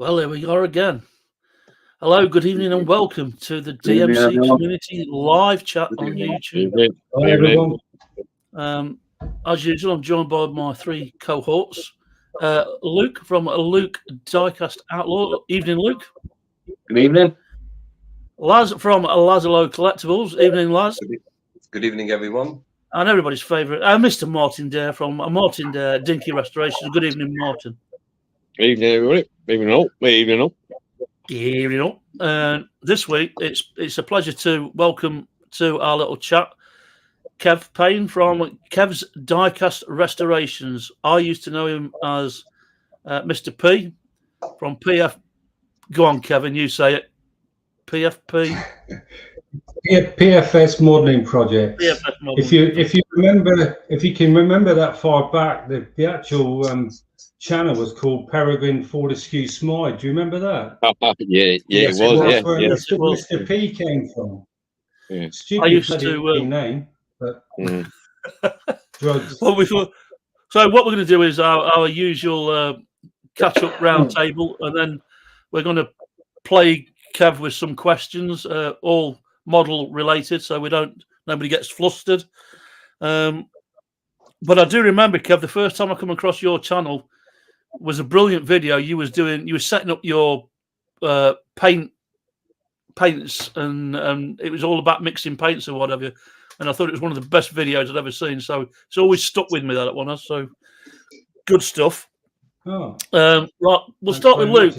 Well, here we are again. Hello, good evening, and welcome to the DMC Community live chat on YouTube. Hi, everyone. As usual, I'm joined by my three cohorts. Luke from Luke Diecast Outlaw. Evening, Luke. Good evening. Laz from Lazi-low collectibles. Evening, Laz. Good evening, everyone. And everybody's favourite, Mr. Martin Dare from Martin Dare Dinky Restoration. Good evening, Martin. Evening, everybody. Evening all. Evening all. Evening all. This week, it's a pleasure to welcome to our little chat Kev Payne from Kev's Diecast Restorations. I used to know him as Mr. P from PF. Go on, Kevin, you say it. PFP. PFS Modelling Project. PFS modeling. If you can remember that far back, the actual channel was called Peregrine Fortescue Smythe. Do you remember that? Yeah, yes, it was. Where yes, it was. Mr. P came from. Yeah. Stupid I used to name, but drugs. So what we're going to do is our usual catch-up round table, and then we're going to play Kev with some questions, all model related, so nobody gets flustered. But I do remember, Kev, the first time I come across your channel was a brilliant video. You were setting up your paints, and it was all about mixing paints or whatever. And I thought it was one of the best videos I'd ever seen. So it's always stuck with me, that one. So good stuff. Oh. Right, we'll start with Luke.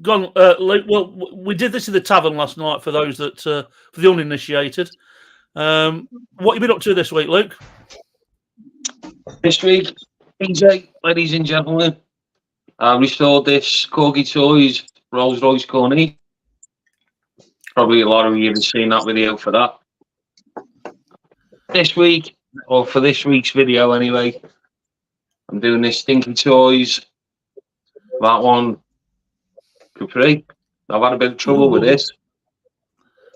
Go on, Luke. Well, we did this in the tavern last night for those that for the uninitiated. What have you been up to this week, Luke? This week, PJ, ladies and gentlemen, I restored this Corgi Toys Rolls Royce Corny. Probably a lot of you have seen that video for that. This week, or for this week's video anyway, I'm doing this Dinky Toys. That one, Capri. I've had a bit of trouble with this.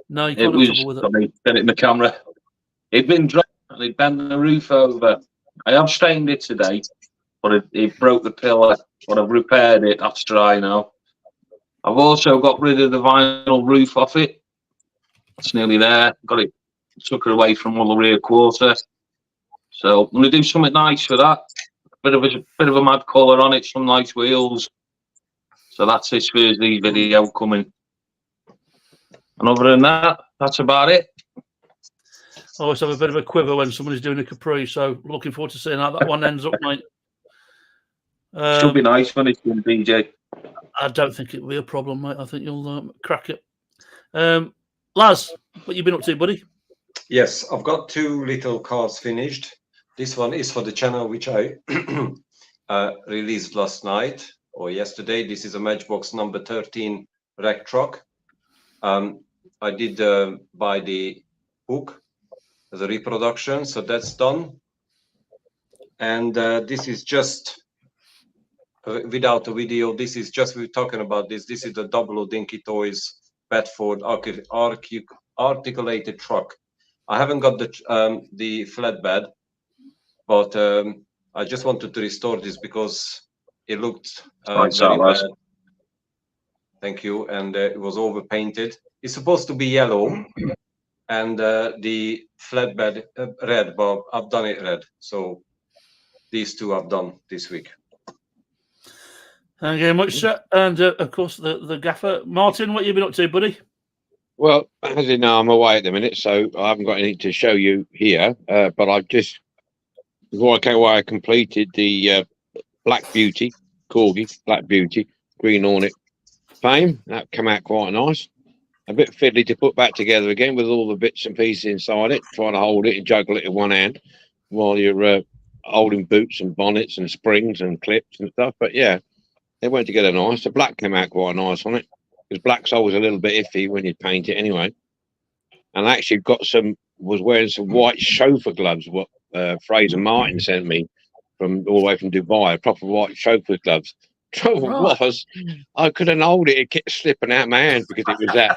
No, you can't have trouble with it. Let me get it in the camera. It'd been dropped and it bent the roof over. I have stained it today, but it broke the pillar. But I've repaired it. That's dry now. I've also got rid of the vinyl roof off it. It's nearly there. Got it, took her away from all the rear quarter. So I'm gonna do something nice for that. Bit of a mad colour on it. Some nice wheels. So that's this Thursday video coming. And other than that, that's about it. I always have a bit of a quiver when somebody's doing a Capri, so looking forward to seeing how that one ends up, mate. Should be nice when it's done, DJ. I don't think it'll be a problem, mate. I think you'll crack it. Laz, what you been up to, buddy? Yes, I've got two little cars finished. This one is for the channel which I released last night or yesterday. This is a Matchbox number 13 wreck truck. I did buy the hook as a reproduction, so that's done. And this is just without a video. This is just, we're talking about this. This is the Double Dinky Toys Bedford articulated truck. I haven't got the flatbed, but I just wanted to restore this because it looked very bad. Thank you. And it was overpainted. It's supposed to be yellow and the flatbed red, but I've done it red. So these two I've done this week. Thank you very much, sir. And of course, the gaffer. Martin, what you been up to, buddy? Well, as you know, I'm away at the minute, so I haven't got anything to show you here. But I've just, before I came away, I completed the Black Beauty, Corgi, Black Beauty, Green Hornet Fame. That came out quite nice. A bit fiddly to put back together again with all the bits and pieces inside it, trying to hold it and juggle it in one hand while you're holding boots and bonnets and springs and clips and stuff. But yeah, they went together nice. The black came out quite nice on it, because black's always a little bit iffy when you paint it anyway. And I actually was wearing some white chauffeur gloves, what Fraser Martin sent me from all the way from Dubai, proper white chauffeur gloves. Trouble was, I couldn't hold it. It kept slipping out my hand because it was that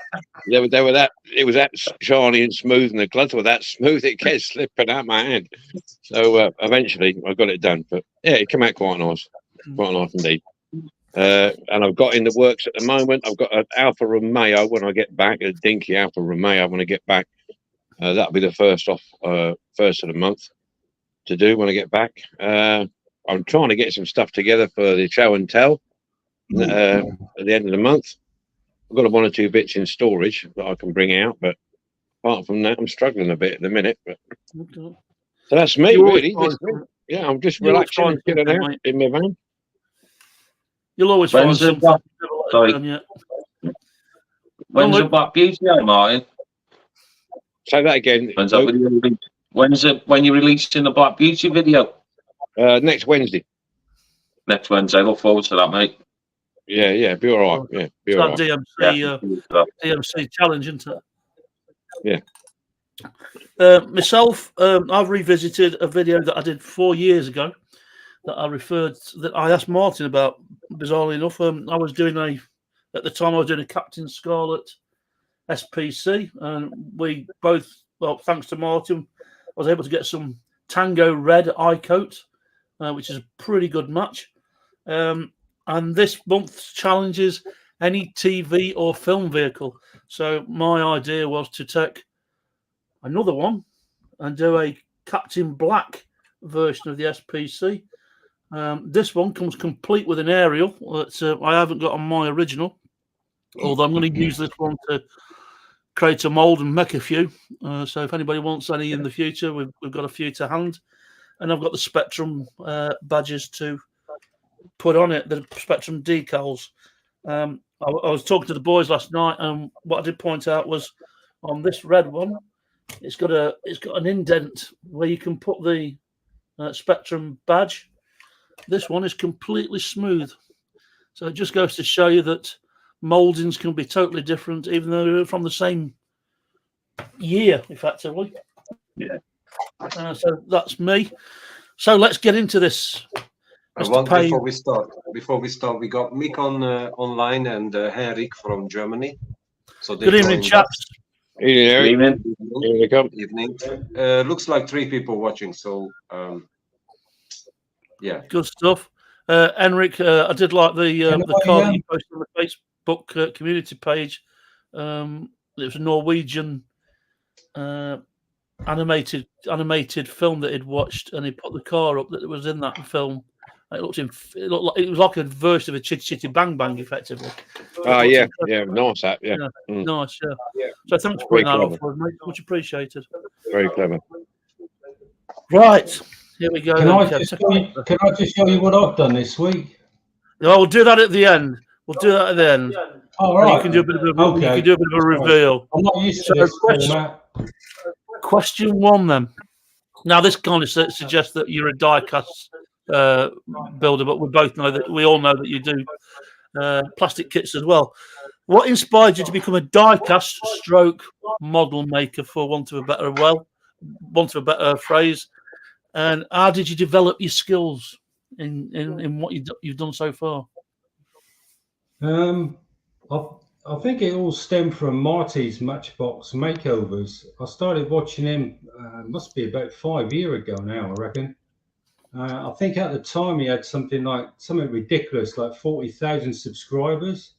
it was that shiny and smooth, and the gloves were that smooth. It kept slipping out my hand. So eventually I got it done. But yeah, it came out quite nice. Quite nice indeed. And I've got in the works at the moment. I've got an Alfa Romeo when I get back, a Dinky Alfa Romeo when I get back. That'll be the first of the month to do when I get back. I'm trying to get some stuff together for the show and tell at the end of the month. I've got 1 or 2 bits in storage that I can bring out, but apart from that, I'm struggling a bit at the minute. But so that's me, really. Yeah, I'm just relaxing and chilling out in my van. You'll always find something. Sorry. When's the Black Beauty on, Martin? Say that again. When you're releasing the Black Beauty video? Next Wednesday. Next Wednesday. Look forward to that, mate. Yeah, be all right. Yeah, be all right. DMC challenge, isn't it? Yeah. Myself, I've revisited a video that I did 4 years ago that I asked Martin about. Bizarrely enough, I was doing at the time I was doing a Captain Scarlet SPC, and we both, well, thanks to Martin, I was able to get some Tango Red eye coat, which is a pretty good match. And this month's challenge is any TV or film vehicle. So my idea was to take another one and do a Captain Black version of the SPC. This one comes complete with an aerial that I haven't got on my original, although I'm going to use this one to create a mould and make a few. So if anybody wants any in the future, we've got a few to hand. And I've got the Spectrum badges to put on it, the Spectrum decals. I was talking to the boys last night, and what I did point out was on this red one, it's got an indent where you can put the Spectrum badge. This one is completely smooth, so it just goes to show you that mouldings can be totally different, even though they're from the same year, effectively. Yeah. So that's me. So let's get into this. Before we start, we got Mick on online and Henrik from Germany. So good evening, chaps. Evening. Evening. Looks like 3 people watching. So yeah, good stuff. Henrik, I did like the card that you posted on the Facebook community page. It was a Norwegian animated film that he'd watched, and he put the car up that was in that film. It was like a version of a Chitty Chitty Bang Bang, effectively. Oh yeah, nice that, yeah. Nice, yeah. So thanks for putting that up for us, mate. Much appreciated. Very clever. Right, here we go. Can I just show you what I've done this week? No, we'll do that at the end. We'll do that at the end. All right. You can do a bit of a reveal. I'm not used to this format. Question 1 then. Now this kind of suggests that you're a die-cast builder, but we all know that you do plastic kits as well. What inspired you to become a die-cast stroke model maker, for want of a better phrase? And how did you develop your skills in what you've done so far? I think it all stemmed from Marty's Matchbox makeovers. I started watching him, must be about 5 years ago now, I reckon. I think at the time he had something ridiculous, like 40,000 subscribers.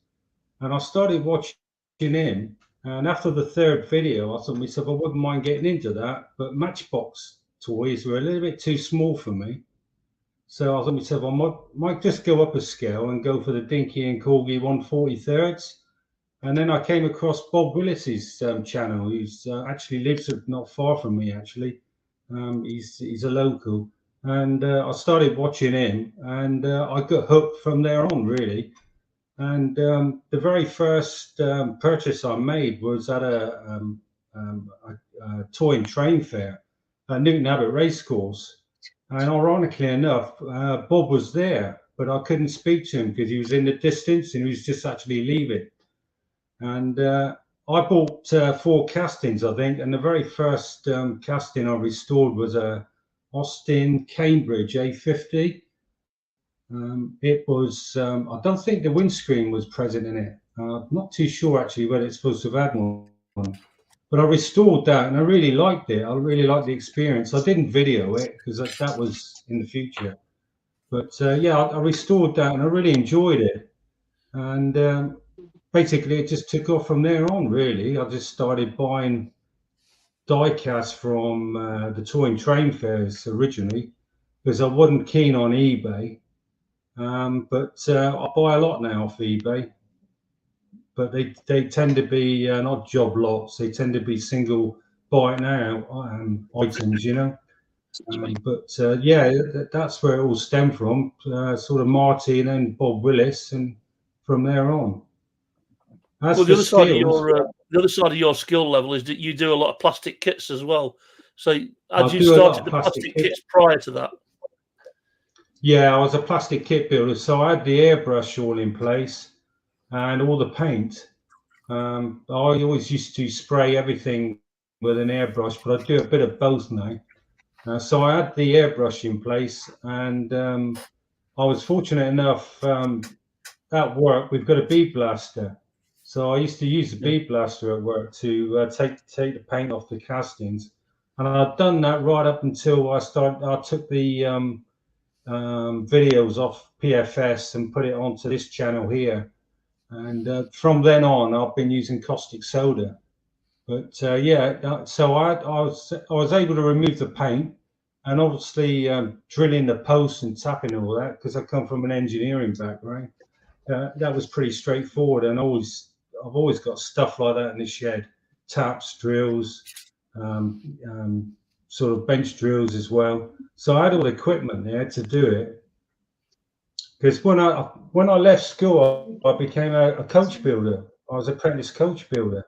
And I started watching him. And after the 3rd video, I thought to myself, I wouldn't mind getting into that. But Matchbox toys were a little bit too small for me. So I thought to myself, I might just go up a scale and go for the Dinky and Corgi 1/43. And then I came across Bob Willis's channel, who's actually lives not far from me, actually. He's a local. And I started watching him, and I got hooked from there on, really. And the very first purchase I made was at a toy and train fair at Newton Abbot Racecourse. And ironically enough, Bob was there, but I couldn't speak to him because he was in the distance and he was just actually leaving. And I bought 4 castings, I think. And the very first casting I restored was a Austin Cambridge A50. It was, I don't think the windscreen was present in it. I'm not too sure actually whether it's supposed to have had one. But I restored that and I really liked it. I really liked the experience. I didn't video it because that was in the future. But yeah, I restored that and I really enjoyed it. And basically, it just took off from there on, really. I just started buying diecast from the touring train fairs originally because I wasn't keen on eBay. But I buy a lot now off eBay. But they tend to be not job lots, they tend to be single buy it now items, you know. But yeah, that's where it all stemmed from, sort of Marty and then Bob Willis, and from there on. As Well, for skills, the other side of your skill level is that you do a lot of plastic kits as well. So I had you do a lot started of the plastic plastic kits. kits prior to that? Yeah, I was a plastic kit builder, so I had the airbrush all in place and all the paint. I always used to spray everything with an airbrush, but I do a bit of both now. So I had the airbrush in place, and I was fortunate enough at work, we've got a bead blaster. So I used to use the bead blaster at work to take the paint off the castings. And I'd done that right up until I took the videos off PFS and put it onto this channel here. And from then on, I've been using caustic soda. But yeah, so I was able to remove the paint, and obviously drilling the posts and tapping all that, because I come from an engineering background. That was pretty straightforward, and I've always got stuff like that in the shed: taps, drills, sort of bench drills as well. So I had all the equipment there to do it. Because when I left school, I became a coach builder. I was an apprentice coach builder.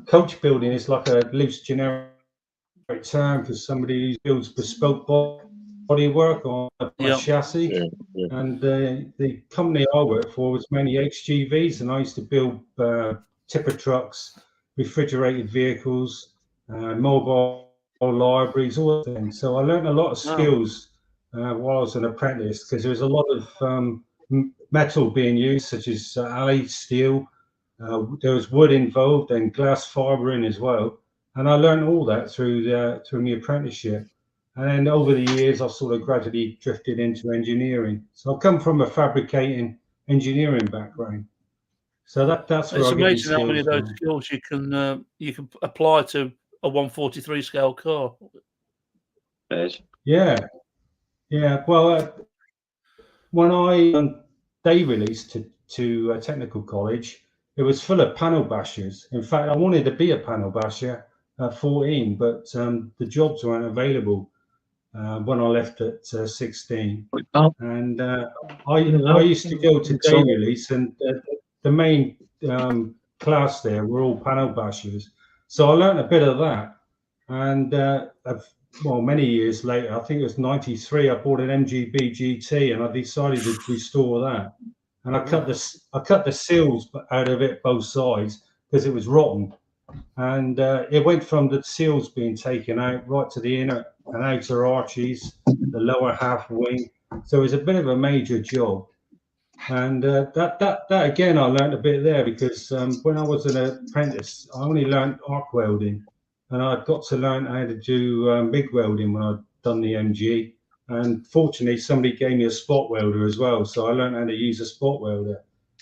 Coach building is like a loose generic term for somebody who builds bespoke bodywork on a chassis. Yeah, yeah. And the company I worked for was mainly HGVs, and I used to build tipper trucks, refrigerated vehicles, mobile libraries, all those things. So I learned a lot of skills while I was an apprentice, because there was a lot of metal being used, such as alley steel. There was wood involved and glass fibering as well. And I learned all that through my apprenticeship. And then over the years, I've sort of gradually drifted into engineering. So I come from a fabricating engineering background. So that's where It's I get these amazing how many of skills those from. skills you can apply to a 143 scale car. Yeah. Well, when I day released to technical college, it was full of panel bashers. In fact, I wanted to be a panel basher at 14, but the jobs weren't available when I left at 16. And I used to go to day release, and the main class there were all panel bashers. So I learned a bit of that. And well, many years later, I think it was 93, I bought an MGB GT, and I decided to restore that. And I cut the seals out of it both sides because it was rotten. And it went from the seals being taken out right to the inner and outer arches, the lower half wing. So it was a bit of a major job. And that again, I learned a bit there, because when I was an apprentice, I only learned arc welding, and I got to learn how to do MIG welding when I'd done the MG. And fortunately, somebody gave me a spot welder as well, so I learned how to use a spot welder,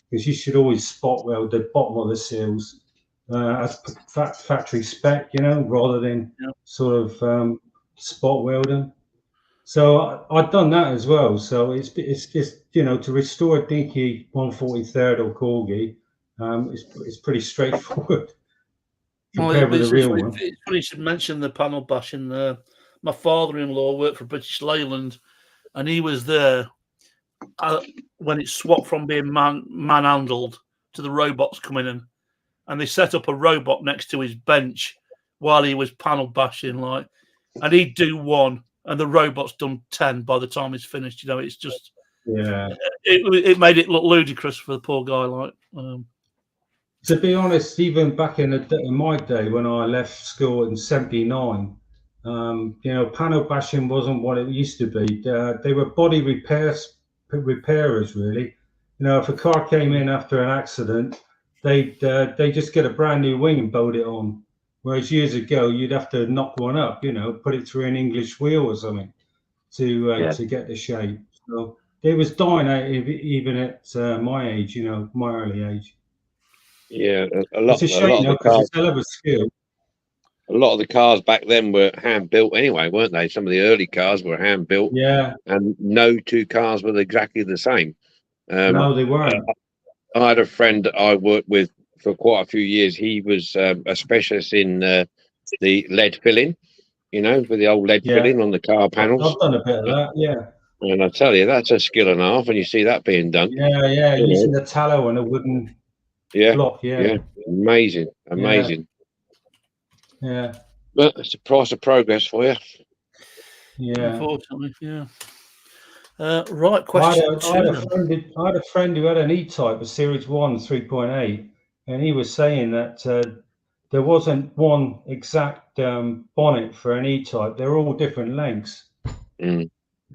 because you should always spot weld the bottom of the seals as factory spec, you know, rather than sort of spot welding. So I've done that as well. So it's just, you know, to restore a Dinky 143rd or Corgi, it's pretty straightforward compared with the real one. It's funny you should mention the panel bashing. My father-in-law worked for British Leyland, and he was there when it swapped from being man-handled to the robots coming in, and they set up a robot next to his bench while he was panel bashing, like, and he'd do one, and the robot's done 10 by the time it's finished. You know, it's just it made it look ludicrous for the poor guy. Like, to be honest, even back in my day when I left school in '79, you know, panel bashing wasn't what it used to be. They were body repairers, really. You know, if a car came in after an accident, they just get a brand new wing and bolt it on. Whereas years ago, you'd have to knock one up, you know, put it through an English wheel or something to get the shape. So it was dying out even at my age, my early age. Yeah, It's a shame, because it's a hell of a skill. a lot of the cars back then were hand built anyway, weren't they? Some of the early cars were hand built. Yeah. And no two cars were exactly the same. No, they weren't. I had a friend that I worked with for quite a few years. He was a specialist in the lead filling, with the old lead filling on the car panels. I've done a bit of that, yeah. And I tell you, that's a skill and a half when you see that being done. Yeah, using the tallow and a wooden block, yeah. Amazing. Yeah. But it's the price of progress for you. Yeah. Unfortunately, yeah. Right, question two. I had a friend who had an E-Type, a Series 1 3.8, and he was saying that there wasn't one exact bonnet for an E-Type. They're all different lengths.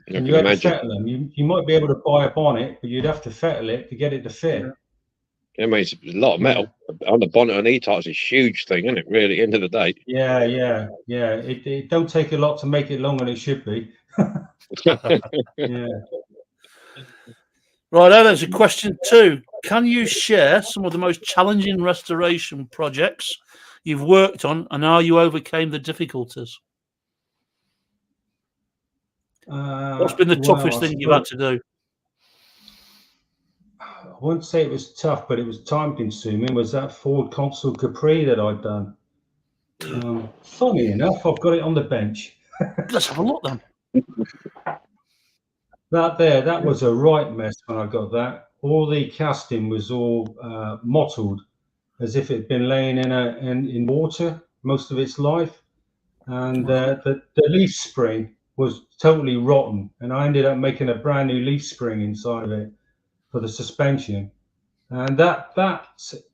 And you had to fettle them. You might be able to buy a bonnet, but you'd have to fettle it to get it to fit. I mean, it's a lot of metal. On the bonnet on E-Types is a huge thing, isn't it, really, end of the day? Yeah. It don't take a lot to make it longer than it should be. Yeah. Right, there's a question two. Can you share some of the most challenging restoration projects you've worked on and how you overcame the difficulties? What's been the toughest thing you've had to do? I wouldn't say it was tough, but it was time consuming. Was that Ford Consul Capri that I'd done? Funny enough, I've got it on the bench. Let's have a look then. That was a right mess when I got that. All the casting was all mottled, as if it'd been laying in water most of its life, and the leaf spring was totally rotten. And I ended up making a brand new leaf spring inside of it for the suspension, and that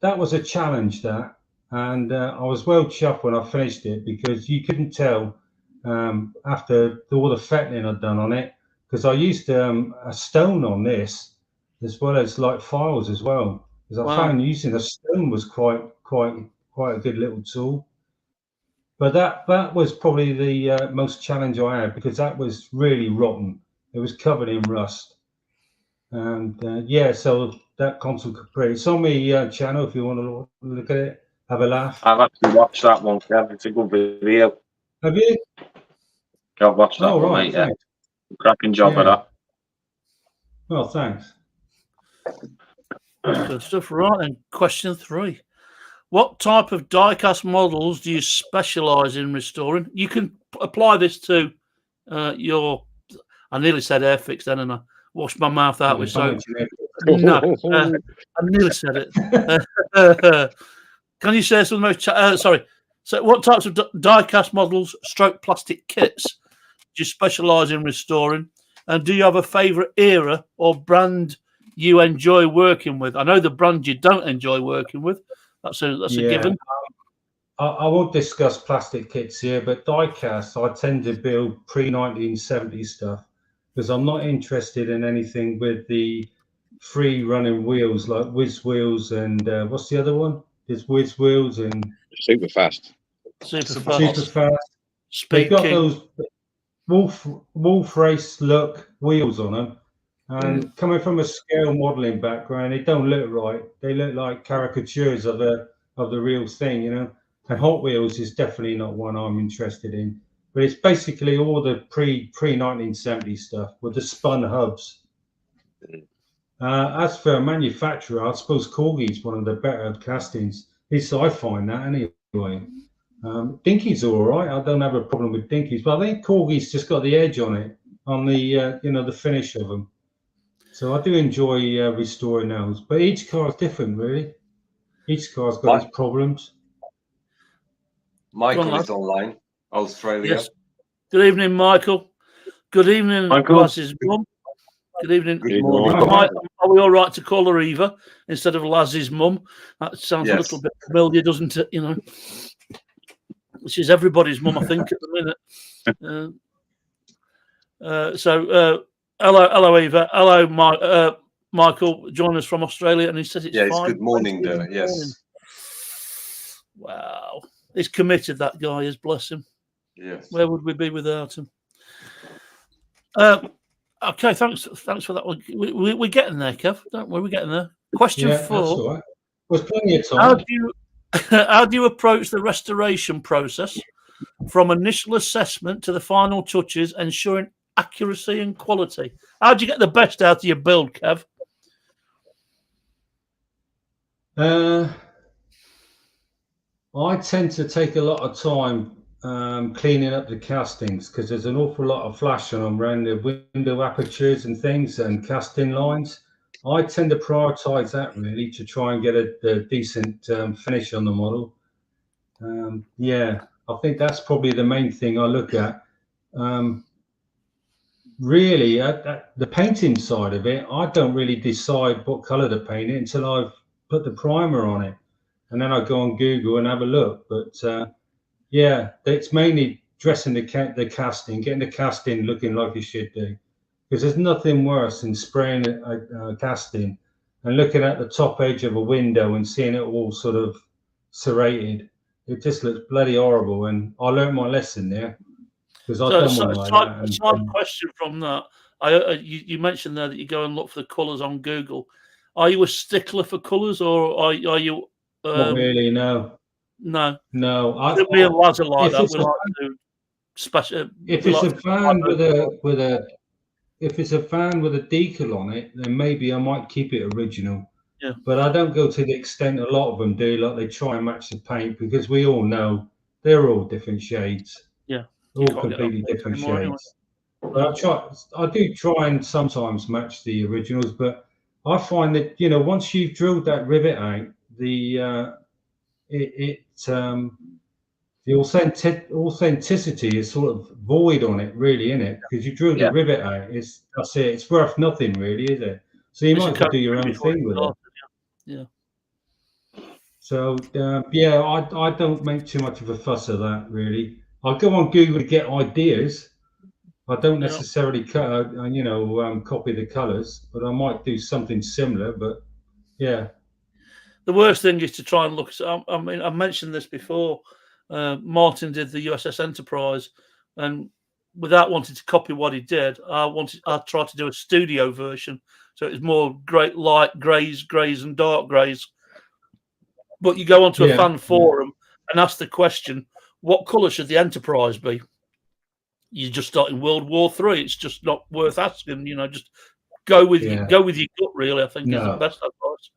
was a challenge. And I was well chuffed when I finished it, because you couldn't tell after all the fettling I'd done on it. Because I used a stone on this, as well as like files as well. Because I found using a stone was quite a good little tool. But that was probably the most challenge I had, because that was really rotten. It was covered in rust. And so that Consul Capri, it's on my channel if you want to look at it, have a laugh. I've actually watched that one, Kev. It's a good video. Have you? I've watched that one, right, mate. Yeah. Cracking job of that. Well, thanks. Good stuff. Right then, question three. What type of diecast models do you specialise in restoring? You can apply this to your... I nearly said Airfix then, and I washed my mouth out with soap. No, I nearly said it. Can you say some of the most... sorry. So what types of diecast models / plastic kits do you specialise in restoring? And do you have a favourite era or brand you enjoy working with? I know the brand you don't enjoy working with. That's a given. I won't discuss plastic kits here, but diecast, I tend to build pre-1970 stuff, because I'm not interested in anything with the free running wheels like Whiz Wheels and what's the other one? There's Whiz Wheels and Super Fast. They've got those wolf race look wheels on them, and coming from a scale modeling background, they don't look right. They look like caricatures of the real thing, And Hot Wheels is definitely not one I'm interested in. But it's basically all the pre 1970 stuff with the spun hubs. As for a manufacturer, I suppose Corgi's one of the better castings. At least I find that anyway. Dinky's all right. I don't have a problem with Dinky's, but I think Corgi's just got the edge on it, on the the finish of them. So I do enjoy restoring those. But each car is different, really. Each car's got its problems. Michael is online, Australia. Yes. Good evening, Michael. Good evening, Laz's mum. Good evening. Good morning. Are we all right to call her Eva instead of Laz's mum? That sounds a little bit familiar, doesn't it? She's everybody's mum, I think, at the minute. Hello, Eva. Hello, Michael. Join us from Australia, and he says it's it's good morning there. Yes. Morning. Wow, he's committed. That guy is, bless him. Yes. Where would we be without him? Okay, thanks for that one. We're getting there, Kev. Don't we? We're getting there. Question Yeah, that's 4. all right. There's plenty of How time. do you how do you approach the restoration process from initial assessment to the final touches, ensuring accuracy and quality? How do you get the best out of your build, Kev? I tend to take a lot of time cleaning up the castings because there's an awful lot of flash on them around the window apertures and things and casting lines. I tend to prioritize that really to try and get a decent finish on the model. Yeah, I think that's probably the main thing I look at. Really, the painting side of it, I don't really decide what color to paint it until I've put the primer on it. And then I go on Google and have a look. But yeah, it's mainly dressing the casting, getting the casting looking like it should do. Because there's nothing worse than spraying a casting and looking at the top edge of a window and seeing it all sort of serrated. It just looks bloody horrible. And I learned my lesson there because I've done one like that. A side question from that. You mentioned there that you go and look for the colours on Google. Are you a stickler for colours, or are you? Not really, no. No. I think me and Laz are like that. We like to do special. If it's a fan if it's a fan with a decal on it, then maybe I might keep it original. Yeah. But I don't go to the extent a lot of them do, like they try and match the paint, because we all know they're all different shades. Yeah. All completely different shades. But I do try and sometimes match the originals, but I find that, you know, once you've drilled that rivet out, the authenticity is sort of void on it, really, isn't it? Because you drew the rivet out. That's it. It's worth nothing, really, is it? So you might as well do your own thing with it. Yeah. So yeah, I don't make too much of a fuss of that, really. I'll go on Google to get ideas. I don't necessarily copy the colours, but I might do something similar. But yeah. The worst thing is to try and look. I mean, I've mentioned this before. Martin did the USS Enterprise, and without wanting to copy what he did, I tried to do a studio version, so it was more light greys, and dark greys. But you go onto a fan forum and ask the question, "What colour should the Enterprise be?" You're just starting World War III. It's just not worth asking. You know, just go with your gut. Really, I think is the best advice.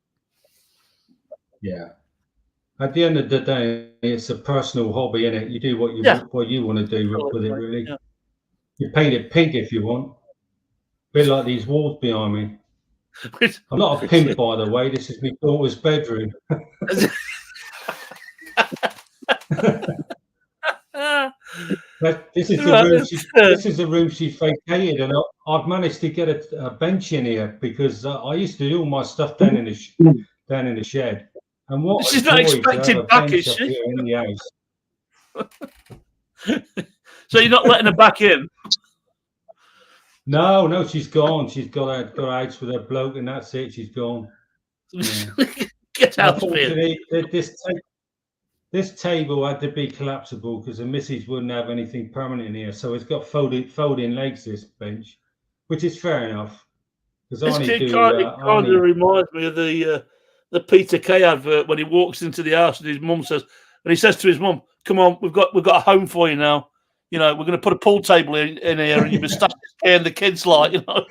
Yeah. At the end of the day, it's a personal hobby, innit? You do what you want to do with it, really. Yeah. You paint it pink if you want. A bit like these walls behind me. I'm not a pimp, by the way. This is my daughter's bedroom. This is the room she vacated, and I've managed to get a bench in here because I used to do all my stuff down in the shed. And what she's not expected back, is she? In the house. So you're not letting her back in? No, she's gone. She's got out with her bloke, and that's it. She's gone. Yeah. Get out of here. This table had to be collapsible because the missus wouldn't have anything permanent in here. So it's got folding legs, this bench, which is fair enough. It kind of reminds me of the Peter Kay advert when he walks into the house and his mum says, and he says to his mum, "Come on, we've got a home for you now. You know, we're going to put a pool table in here, and you've been stuck here, and the kids like, you know,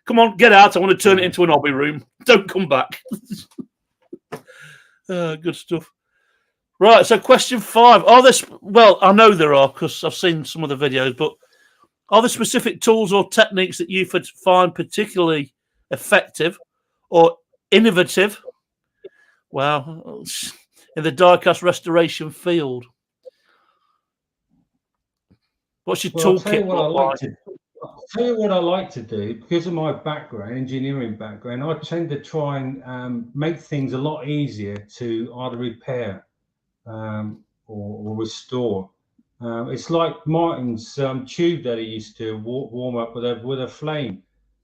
come on, get out. I want to turn it into an hobby room. Don't come back." Good stuff. Right, so question 5. I know there are because I've seen some of the videos, but are there specific tools or techniques that you find particularly effective or innovative? Wow, in the diecast restoration field. What's your toolkit? I'll tell you what I like to do, because of my background, engineering background. I tend to try and make things a lot easier to either repair or restore. It's like Martin's tube that he used to warm up with a flame.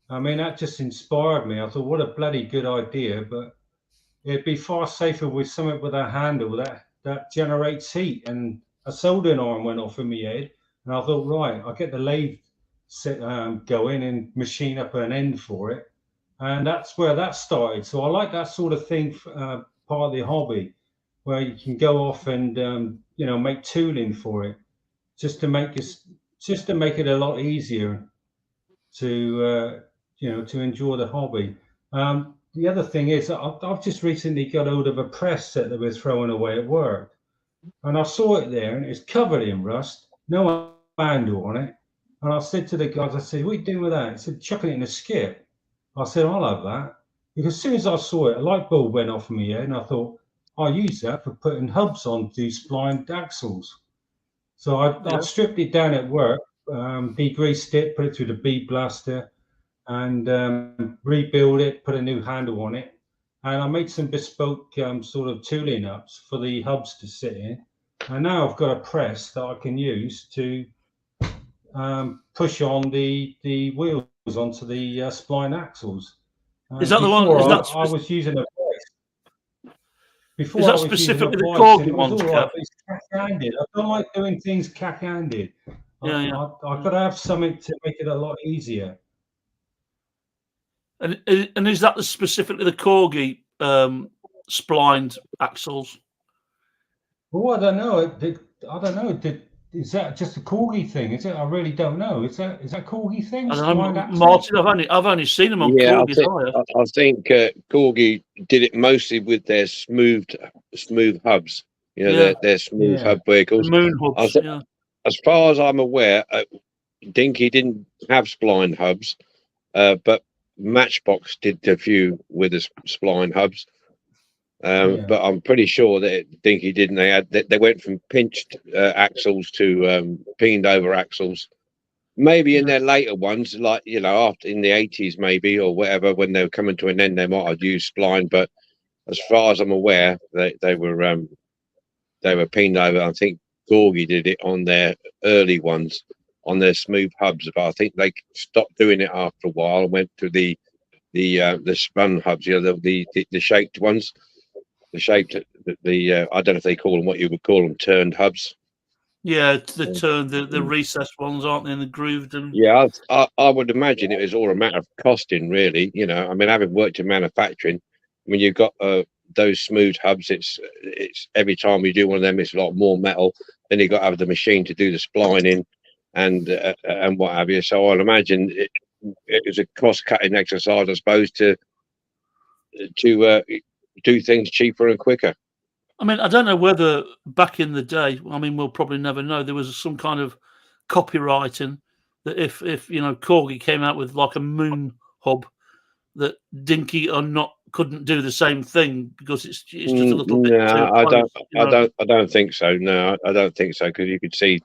I mean, that just inspired me. I thought, what a bloody good idea, but it'd be far safer with something with a handle that generates heat. And a soldering iron went off in my head, and I thought, right, I'll get the lathe go in and machine up an end for it, and that's where that started. So I like that sort of thing, part of the hobby, where you can go off and make tooling for it, just to make it a lot easier to to enjoy the hobby. The other thing is, I've just recently got hold of a press set that we're throwing away at work, and I saw it there, and it's covered in rust, no handle on it. And I said to the guys, I said, "What are you doing with that?" He said, "Chucking it in a skip." I said, "I'll have that." Because as soon as I saw it, a light bulb went off in my head, and I thought, I'll use that for putting hubs on to splined axles. So I stripped it down at work, degreased it, put it through the bead blaster, and rebuild it, put a new handle on it. And I made some bespoke sort of tooling ups for the hubs to sit in. And now I've got a press that I can use to push on the wheels onto the spline axles. Is that the one? I was using a vice. Before is that I was specifically using a the vice, Corgi and it was ones, all right, Kev? but it's cack-handed. I don't like doing things cack-handed. I've got to have something to make it a lot easier. And is that specifically the Corgi splined axles? Well, I don't know. I don't know. Is that just a Corgi thing? Is it? I really don't know. Is that Corgi thing? I don't know, Martin. I've only seen them on Corgi tire. I think Corgi did it mostly with their smooth hubs. Their smooth hub vehicles. The moon hubs. As far as I'm aware, Dinky didn't have spline hubs, but Matchbox did a few with the spline hubs. But I'm pretty sure that Dinky didn't. They went from pinched axles to peened over axles. Maybe in their later ones, like after in the 80s, maybe or whatever, when they were coming to an end, they might have used spline. But as far as I'm aware, they were peened over. I think Corgi did it on their early ones, on their smooth hubs, but I think they stopped doing it after a while and went to the spun hubs, the shaped ones. The shaped, I don't know if they call them what you would call them, turned hubs. Yeah, the turned, the recessed ones, aren't they? And the grooved and. Yeah, I would imagine it was all a matter of costing, really. I mean, having worked in manufacturing, I mean, you've got those smooth hubs. It's every time you do one of them, it's a lot more metal. Then you've got to have the machine to do the splining and what have you. So I'd imagine it was a cost-cutting exercise, I suppose, to do things cheaper and quicker. I mean, I don't know whether back in the day, I mean, we'll probably never know, there was some kind of copywriting that if Corgi came out with like a moon hub, that Dinky couldn't do the same thing because it's just a little bit. No, I don't think so. No, I don't think so, because you could see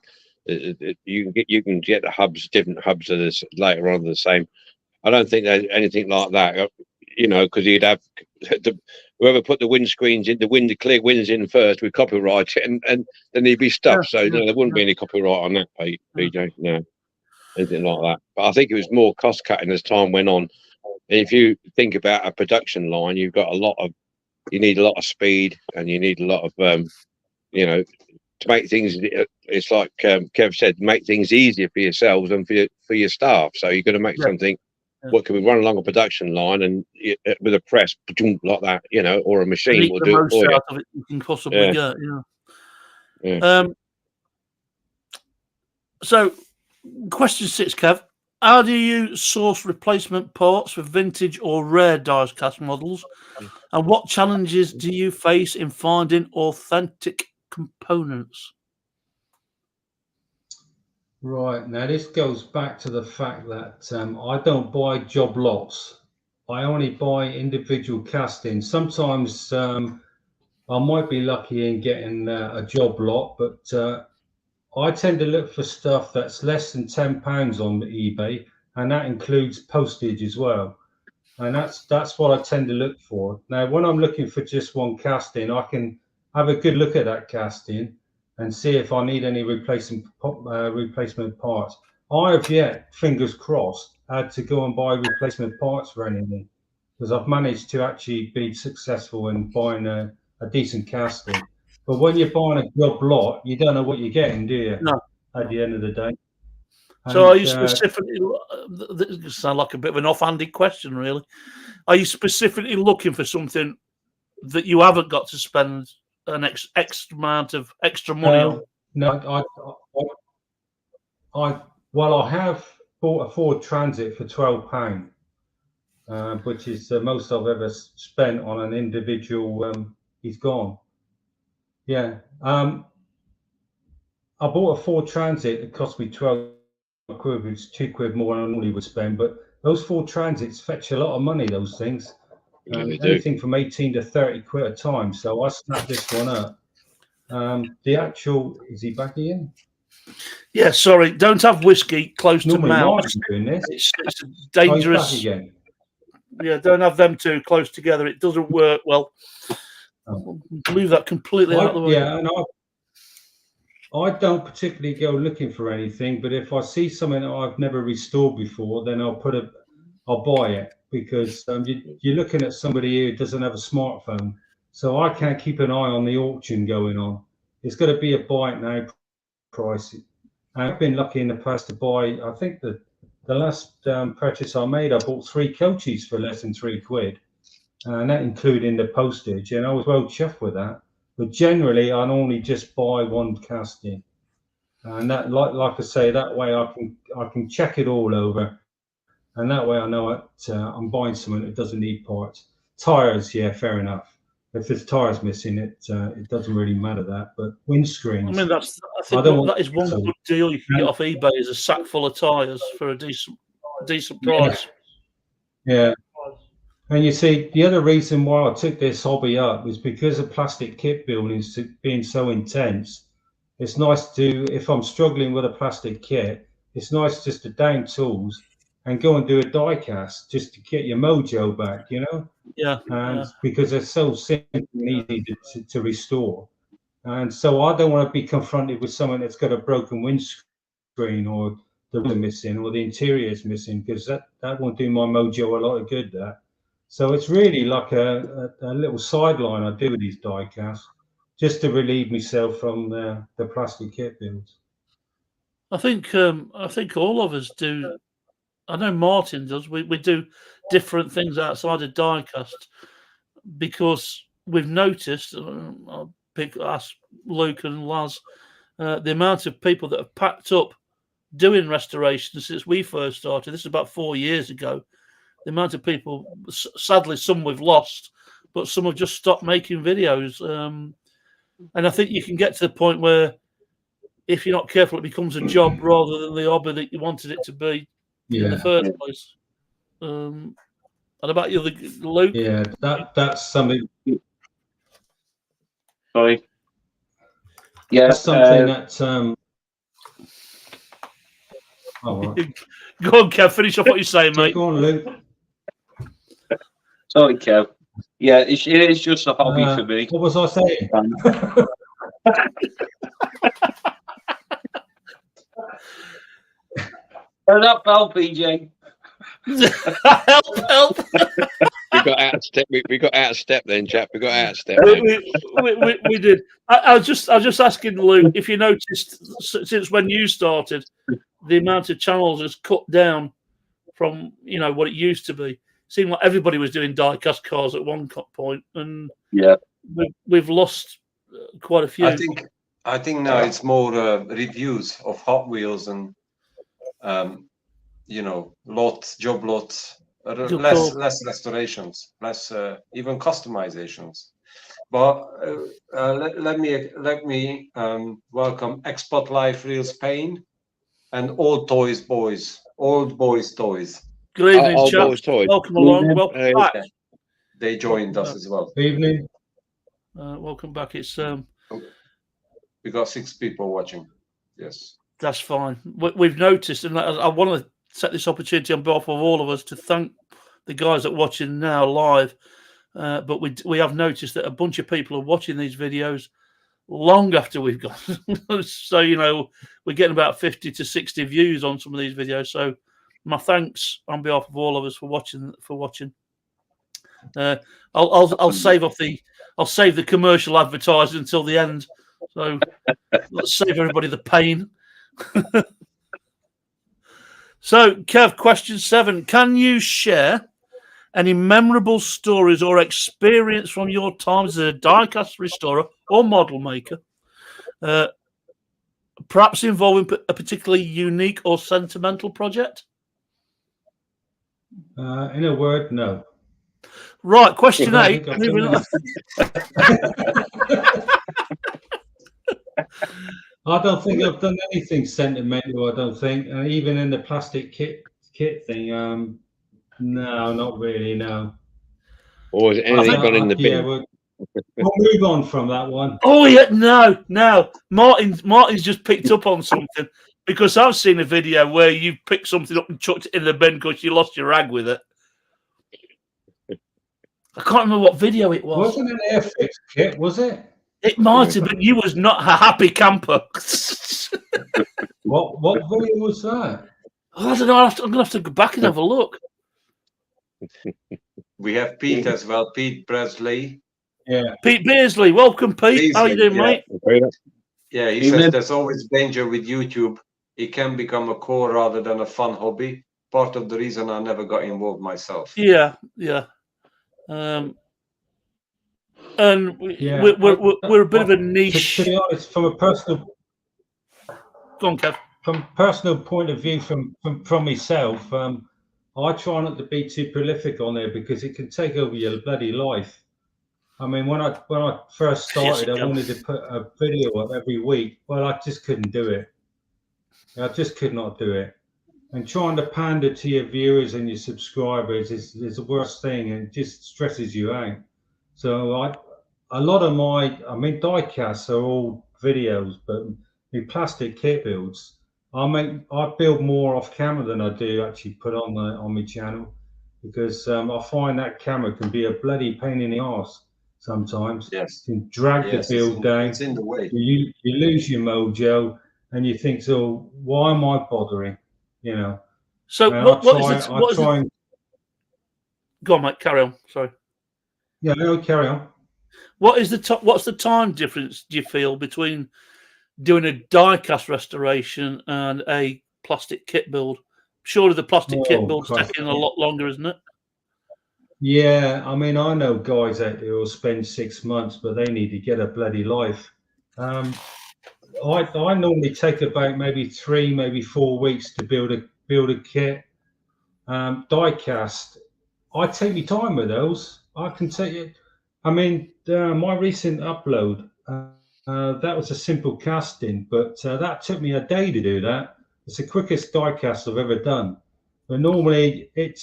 you can get the hubs, different hubs of this later on the same. I don't think there's anything like that. Because you'd have whoever put the windscreens in, the clear winds in first, would copyright it, and then there'd be stuff. There wouldn't be any copyright on that, PJ. No, anything like that. But I think it was more cost cutting as time went on. And if you think about a production line, you need a lot of speed, and you need a lot of to make things. It's like Kev said, make things easier for yourselves and for your staff. So you've got to make something. What can we run along a production line and with a press like that, or a machine will do it for you. Out of it you can possibly get. So, question 6, Kev. How do you source replacement parts for vintage or rare diecast models, and what challenges do you face in finding authentic components? Right, now this goes back to the fact that I don't buy job lots. I only buy individual castings. Sometimes I might be lucky in getting a job lot, but I tend to look for stuff that's less than £10 on eBay, and that includes postage as well. And that's what I tend to look for. Now, when I'm looking for just one casting, I can have a good look at that casting and see if I need any replacement parts. I have yet, fingers crossed, had to go and buy replacement parts for anything, because I've managed to actually be successful in buying a decent casting. But when you're buying a job lot, you don't know what you're getting, do you? No. At the end of the day. So are you And, specifically? This sounds like a bit of an offhanded question, really. Are you specifically looking for something that you haven't got to spend an extra amount of extra money on? No, I have bought a Ford Transit for £12, which is the most I've ever spent on an individual. He's gone. Yeah. I bought a Ford Transit that cost me 12 quid, which is £2 more than I normally would spend. But those Ford Transits fetch a lot of money, those things. Yeah, they do. Anything from 18 to 30 quid a time. So I snapped this one up. The actual, is he back again? Yeah, sorry. Don't have whiskey close Normally to mouth. Martin's doing this. It's Oh, he's dangerous. back again. Yeah, don't have them two close together. It doesn't work well. Oh. Leave that completely out of the way. Yeah, and I don't particularly go looking for anything, but if I see something that I've never restored before, then I'll buy it, because you're looking at somebody who doesn't have a smartphone, so I can't keep an eye on the auction going on. It's got to be a buy it now price. I've been lucky in the past to buy. I think the last purchase I made, I bought 3 coaches for less than £3, and that including the postage, and I was well chuffed with that. But generally, I normally just buy one casting, and that, like I say, that way I can check it all over, and that way I know I'm buying something that doesn't need parts. Tires, yeah, fair enough. If there's tires missing, it doesn't really matter that. But windscreens, I mean, that is one good deal you can get off eBay, is a sack full of tires for a decent price. Yeah. And you see, the other reason why I took this hobby up was because of plastic kit building being so intense. It's nice to, if I'm struggling with a plastic kit, it's nice just to down tools and go and do a die cast just to get your mojo back, you know? Yeah. And because they're so simple and easy to restore. And so I don't want to be confronted with someone that's got a broken windscreen, or the wheel missing, or the interior is missing, because that won't do my mojo a lot of good, that. So it's really like a little sideline I do with these die casts, just to relieve myself from the plastic kit builds. I think all of us do. I know Martin does. We do different things outside of diecast, because we've noticed. I'll ask Luke and Laz, the amount of people that have packed up doing restorations since we first started. This is about 4 years ago. The amount of people, sadly, some we've lost, but some have just stopped making videos. And I think you can get to the point where, if you're not careful, it becomes a job rather than the hobby that you wanted it to be in the first place. And about you, Luke? Yeah, that's something. Sorry. Yeah, that's something that. Oh, right. Go on, Kev. Finish off what you're saying, mate. Go on, Luke. Sorry, Kev. Yeah, it is just a hobby for me. What was I saying? Turn up, PJ. help! We got out of step. We got out of step then, chap. We got out of step. We did. I was just asking Luke if you noticed, since when you started, the amount of channels has cut down from what it used to be. Seemed like everybody was doing die-cast cars at one point, and yeah, we've lost quite a few. I think now it's more reviews of Hot Wheels and job lots, less restorations, less even customizations. But let me welcome Export Life Reels Pain and Old Boys Toys. Good evening, chaps. Welcome along. Welcome back. They joined us as well. Good evening. Welcome back. It's we got 6 people watching. Yes, that's fine. We've noticed, and I want to take this opportunity on behalf of all of us to thank the guys that are watching now live. But we have noticed that a bunch of people are watching these videos long after we've gone. So we're getting about 50 to 60 views on some of these videos. So my thanks on behalf of all of us for watching. I'll save the commercial advertising until the end. So let's save everybody the pain. So, Kev, question 7. Can you share any memorable stories or experience from your time as a diecast restorer or model maker, perhaps involving a particularly unique or sentimental project? In a word, no. Right, question I 8. think I've done I don't think I've done anything sentimental. I don't think, and even in the plastic kit thing, no, not really. No. Or has anything gone in the bin? Yeah, we'll move on from that one. Oh yeah, no. Martin's just picked up on something, because I've seen a video where you picked something up and chucked it in the bin because you lost your rag with it. I can't remember what video it was. Wasn't an Airfix kit, was it? It might have been. You was not a happy camper. What video was that? I don't know. I'm going to have to go back and have a look. We have Pete as well, Pete Presley. Yeah. Pete Beardsley. Welcome, Pete. How you doing, yeah. mate? Yeah, he says there's always danger with YouTube. It can become a core rather than a fun hobby. Part of the reason I never got involved myself. Yeah. And we're a bit of a niche. To be honest, from a personal, go on, Kev. From personal point of view, from myself, I try not to be too prolific on there because it can take over your bloody life. I mean, when I first started, I wanted to put a video up every week. Well, I just couldn't do it. I just could not do it. And trying to pander to your viewers and your subscribers is the worst thing, and it just stresses you out. So a lot of diecasts are all videos, but the plastic kit builds, I build more off camera than I do actually put on my channel, because I find that camera can be a bloody pain in the arse sometimes. Yes. You can drag the build down. It's in the way. You lose your mojo, and you think, so why am I bothering? You know. So Go on, mate. Carry on. Sorry. Yeah, no, carry on. What's the time difference, do you feel, between doing a die-cast restoration and a plastic kit build? Surely the plastic kit build's taking a lot longer, isn't it? Yeah, I mean, I know guys out there who'll spend 6 months, but they need to get a bloody life. I normally take about maybe 3, maybe 4 weeks to build a kit. Die-cast, I take my time with those. I can take it. I mean, my recent upload, that was a simple casting, but that took me a day to do that. It's the quickest die cast I've ever done. But normally I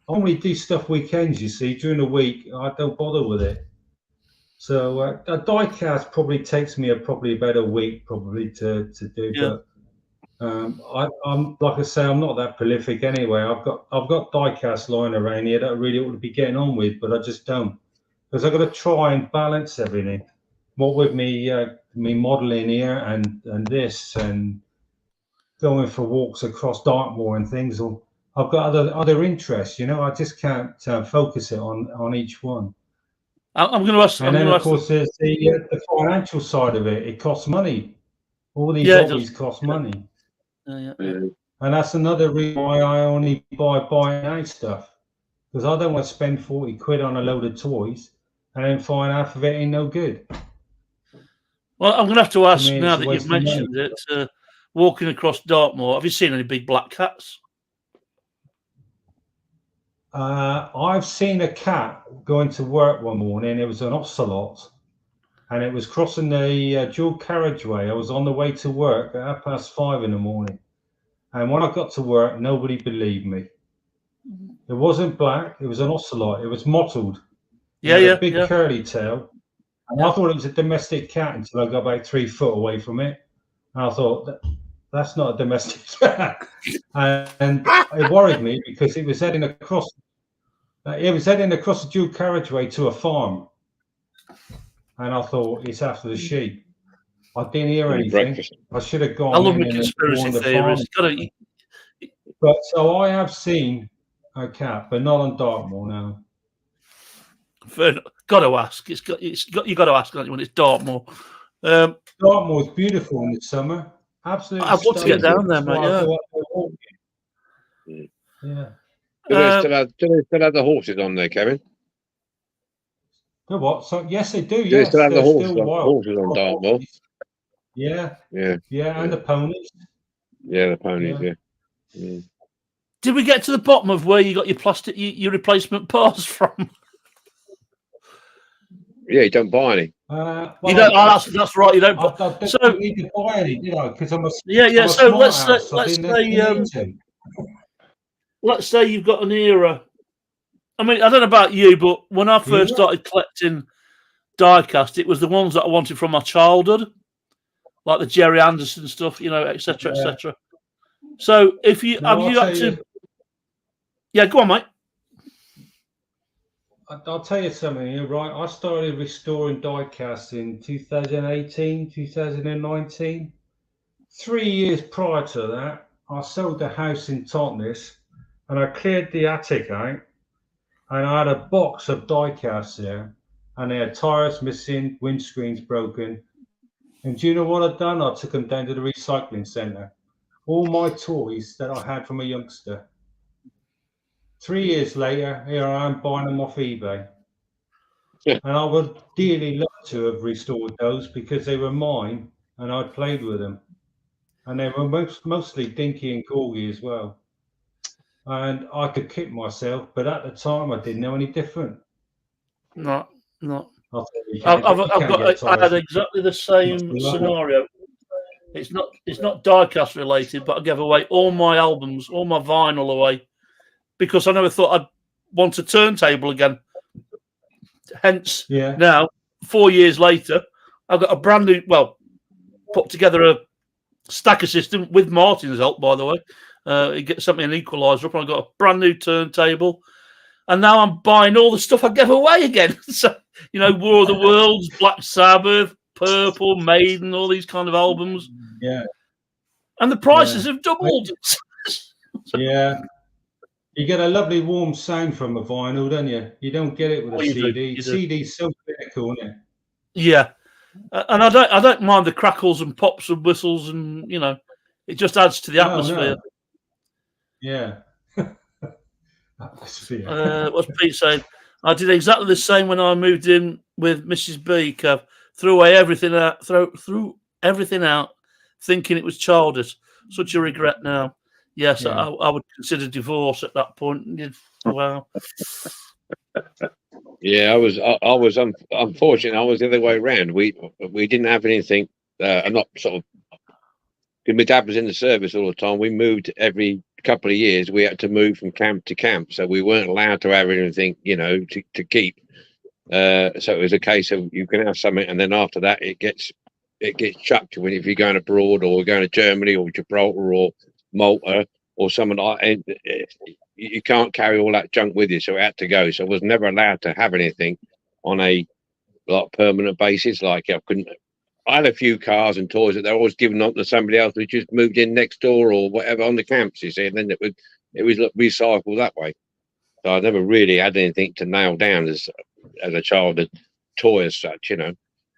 only do stuff weekends, you see. During the week, I don't bother with it. So a die cast probably takes me probably about a week to do. Yeah. But I'm like I say, I'm not that prolific anyway. I've got die cast lying around here that I really ought to be getting on with, but I just don't, because I've got to try and balance everything. What with me modelling here and this and going for walks across Dartmoor and things, or I've got other interests. You know, I just can't focus it on each one. I'm going to ask. And then of course there's the financial side of it. It costs money. All these hobbies cost money. Yeah. And that's another reason why I only buy out stuff, because I don't want to spend 40 quid on a load of toys and then find half of it ain't no good. Well, I'm going to have to ask, now that you've mentioned it, walking across Dartmoor, have you seen any big black cats? I've seen a cat going to work one morning. It was an ocelot, and it was crossing the dual carriageway. I was on the way to work at 5:30 in the morning. And when I got to work, nobody believed me. It wasn't black. It was an ocelot. It was mottled. A big curly tail. And I thought it was a domestic cat until I got about 3 foot away from it. And I thought, that's not a domestic cat. And it worried me because it was heading across. It was heading across the dual carriageway to a farm. And I thought, it's after the sheep. I didn't hear anything. I should have gone. I love the conspiracy theories. But so I have seen a cat, but not on Dartmoor now. Got to ask. You got to ask, when it's Dartmoor. Dartmoor's beautiful in the summer. Absolutely. I'd love to get down there, mate. Yeah. Yeah. Do they still have the horses on there, Kevin? The what? So yes, they do. Do they Yes, still have the they're horses still on, wild. Dartmoor? Yeah, Yeah. yeah, and the ponies. Yeah, the ponies. Yeah. Yeah. Did we get to the bottom of where you got your plastic, your replacement parts from? Yeah, you don't buy any. Well, You don't. That's right. You don't. I So didn't need to buy any, did I? Because I'm a yeah. I'm a So smart let's ass, so I let's didn't say have to need to. let's say you've got an era. I mean, I don't know about you, but when I first Yeah. started collecting diecast, it was the ones that I wanted from my childhood, like the Jerry Anderson stuff, etc., etc. So if you No, have you I'll had tell to, you, yeah, go on, mate. I'll tell you something here, right? I started restoring diecast in 2018, 2019. 3 years prior to that, I sold the house in Totnes and I cleared the attic out and I had a box of diecast there and they had tires missing, windscreens broken. And do you know what I'd done? I took them down to the recycling centre. All my toys that I had from a youngster. 3 years later, here I am buying them off eBay. Yeah. And I would dearly love to have restored those because they were mine and I played with them. And they were mostly Dinky and Corgi as well. And I could kick myself, but at the time I didn't know any different. No. I thought you I had tires. exactly the same scenario. It's not diecast related, but I gave away all my albums, all my vinyl away because I never thought I'd want a turntable again. Hence, now 4 years later, I've got a brand new, put together a stacker system with Martin's help, by the way. He gets something an equalizer up, and I've got a brand new turntable. And now I'm buying all the stuff I gave away again. So, War of the Worlds, Black Sabbath, Purple, Maiden, all these kind of albums. Yeah. And the prices have doubled. Yeah. You get a lovely warm sound from a vinyl, don't you? You don't get it with a CD. CD's so critical, isn't it? Yeah. And I don't mind the crackles and pops and whistles and, it just adds to the atmosphere. No. Yeah. Atmosphere. What's Pete saying? I did exactly the same when I moved in with Mrs. B. Kev. Threw away everything out, threw everything out, thinking it was childish. Such a regret now. Yes, I would consider divorce at that point. Wow. Yeah, I was unfortunate. I was the other way around. We didn't have anything. I'm not sort of. My dad was in the service all the time. We moved every couple of years. We had to move from camp to camp, so we weren't allowed to have anything, to keep. So it was a case of you can have something, and then after that, it gets chucked when if you're going abroad or going to Germany or Gibraltar or Malta or something like. You can't carry all that junk with you, so it had to go. So I was never allowed to have anything on a permanent basis. Like I had a few cars and toys that they're always giving up to somebody else who just moved in next door or whatever on the camps, you see, and then it was recycled that way. So I never really had anything to nail down as a child, a toy as such,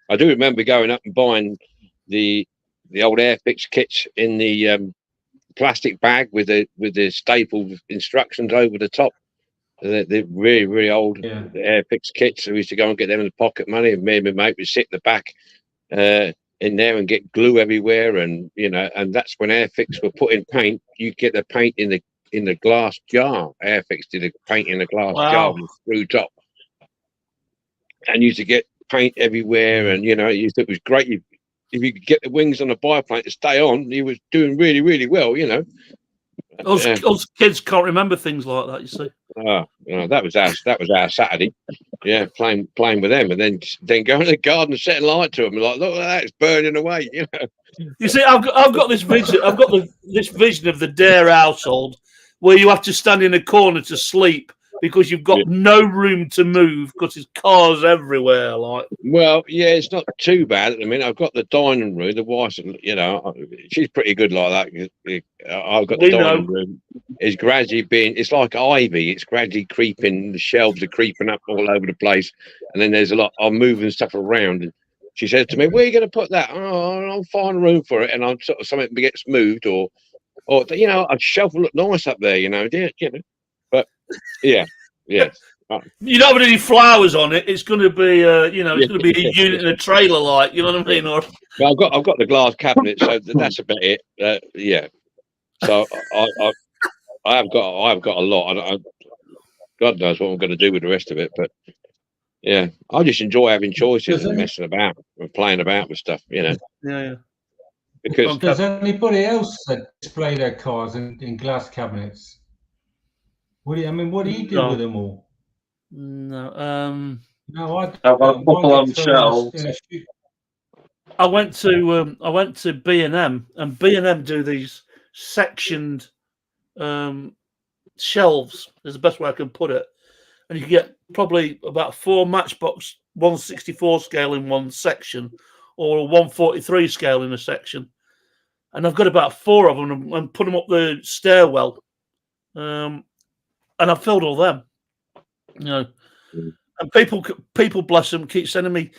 I do remember going up and buying the old Airfix kits in the plastic bag with the staple instructions over the top. The really, really old Airfix kits. We used to go and get them in the pocket money, and me and my mate would sit in the back in there and get glue everywhere, and and that's when Airfix were putting paint. You get the paint in the glass jar. Airfix did a paint in a glass jar with a screw top, and used to get paint everywhere. And it was great. If you could get the wings on the biplane to stay on, he was doing really, really well. Us kids can't remember things like that. You see. That was our Saturday. Yeah, playing with them, and then going to the garden and setting light to them, and like, look at that, it's burning away. You see, I've got this vision. I've got this vision of the Dare household where you have to stand in a corner to sleep because you've got no room to move because there's cars everywhere. Well, yeah, it's not too bad at the minute. I've got the dining room. The wife, she's pretty good like that. I've got the dining room. It's gradually it's like ivy. It's gradually creeping. The shelves are creeping up all over the place, and then there's a lot. I'm moving stuff around. And she says to me, "Where are you going to put that?" Oh, I'll find a room for it, and I'm sort of something gets moved or or you know, a shelf will look nice up there, you know, but yeah, yes. You don't have any flowers on it. It's going to be, you know, it's going to be a unit in a trailer, like, you know what I mean? Or Well, I've got the glass cabinet, so that's about it. Yeah. So I have got a lot. God knows what I'm going to do with the rest of it, but yeah, I just enjoy having choices and messing about and playing about with stuff, you know. yeah. Because does anybody else display their cars in glass cabinets? What do you do with them all? No, No, I've got a couple on shelves. I went to B&M, and B&M do these sectioned shelves. Is the best way I can put it. And you can get probably about 4 Matchbox 164 scale in one section, or a 143 scale in a section. And I've got about 4 of them and put them up the stairwell. And I've filled all them. You know, and people bless them, keep sending me,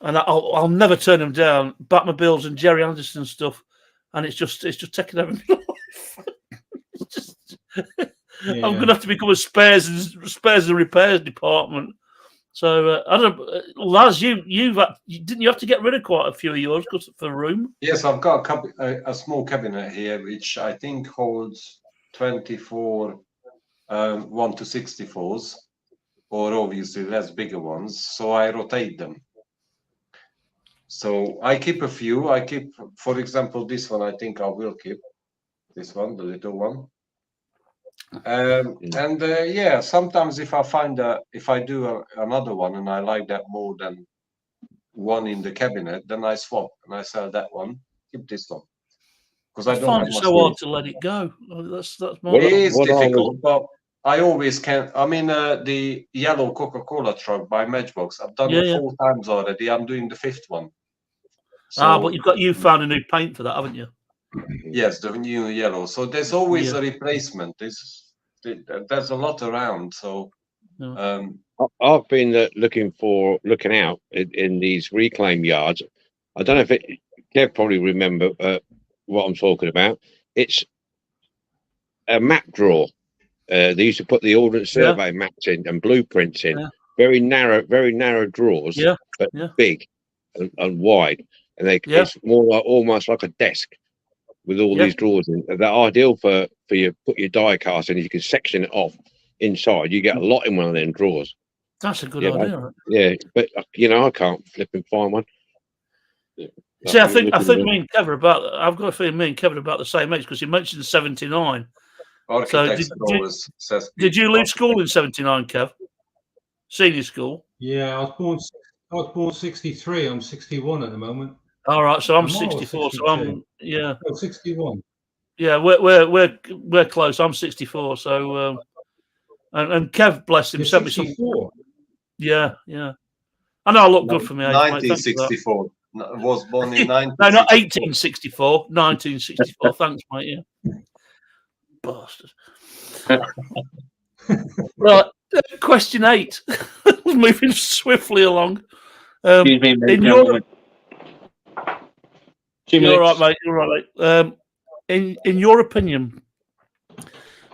and I'll never turn them down. Batmobiles and Jerry Anderson stuff, and it's just taking over my life. I'm going to have to become a spares and repairs department. So I don't know, Laz, you didn't you have to get rid of quite a few of yours because for room? Yes, I've got a small cabinet here, which I think holds 24 1 to 64s, or obviously less bigger ones. So I rotate them. So I keep a few. I keep, for example, this one. I think I will keep this one, the little one. Yeah, sometimes if I do another one and I like that more than one in the cabinet, then I swap and I sell that one, keep this one, because I don't find it so hard to let it go. That's my. It is difficult, but I always can. I mean, the yellow Coca-Cola truck by Matchbox, I've done it 4 times already. I'm doing the 5th one. So, but you've found a new paint for that, haven't you? Yes, the new yellow. So there's always a replacement. There's a lot around. So I've been looking out in these reclaim yards. I don't know if Kev probably remember what I'm talking about. It's a map drawer. They used to put the Ordnance Survey maps in and blueprints in. Yeah. Very narrow drawers, but big and wide. And it's more like almost like a desk with all these drawers in. They're ideal for you put your die cast in. You can section it off inside. You get a lot in one of them drawers. That's a good idea. Yeah, but you know, I can't flip and find one. See, I think me and Kevin I've got a feeling me and Kevin are about the same age, because you mentioned 79. So did you leave school in 79, Kev? Senior school? Yeah, I was born 63. I'm 61 at the moment. All right, so I'm 64. So I'm 61. Yeah, we're close. I'm 64. So and Kev, bless him, sent me some. Yeah. I know I look good for me. 1964. Was born in 1964. No, not 1864. 1964. Thanks, mate. Yeah. Bastard. Right, question 8. Moving swiftly along. Excuse me, mate. You're right, mate. You're right, mate. In your opinion,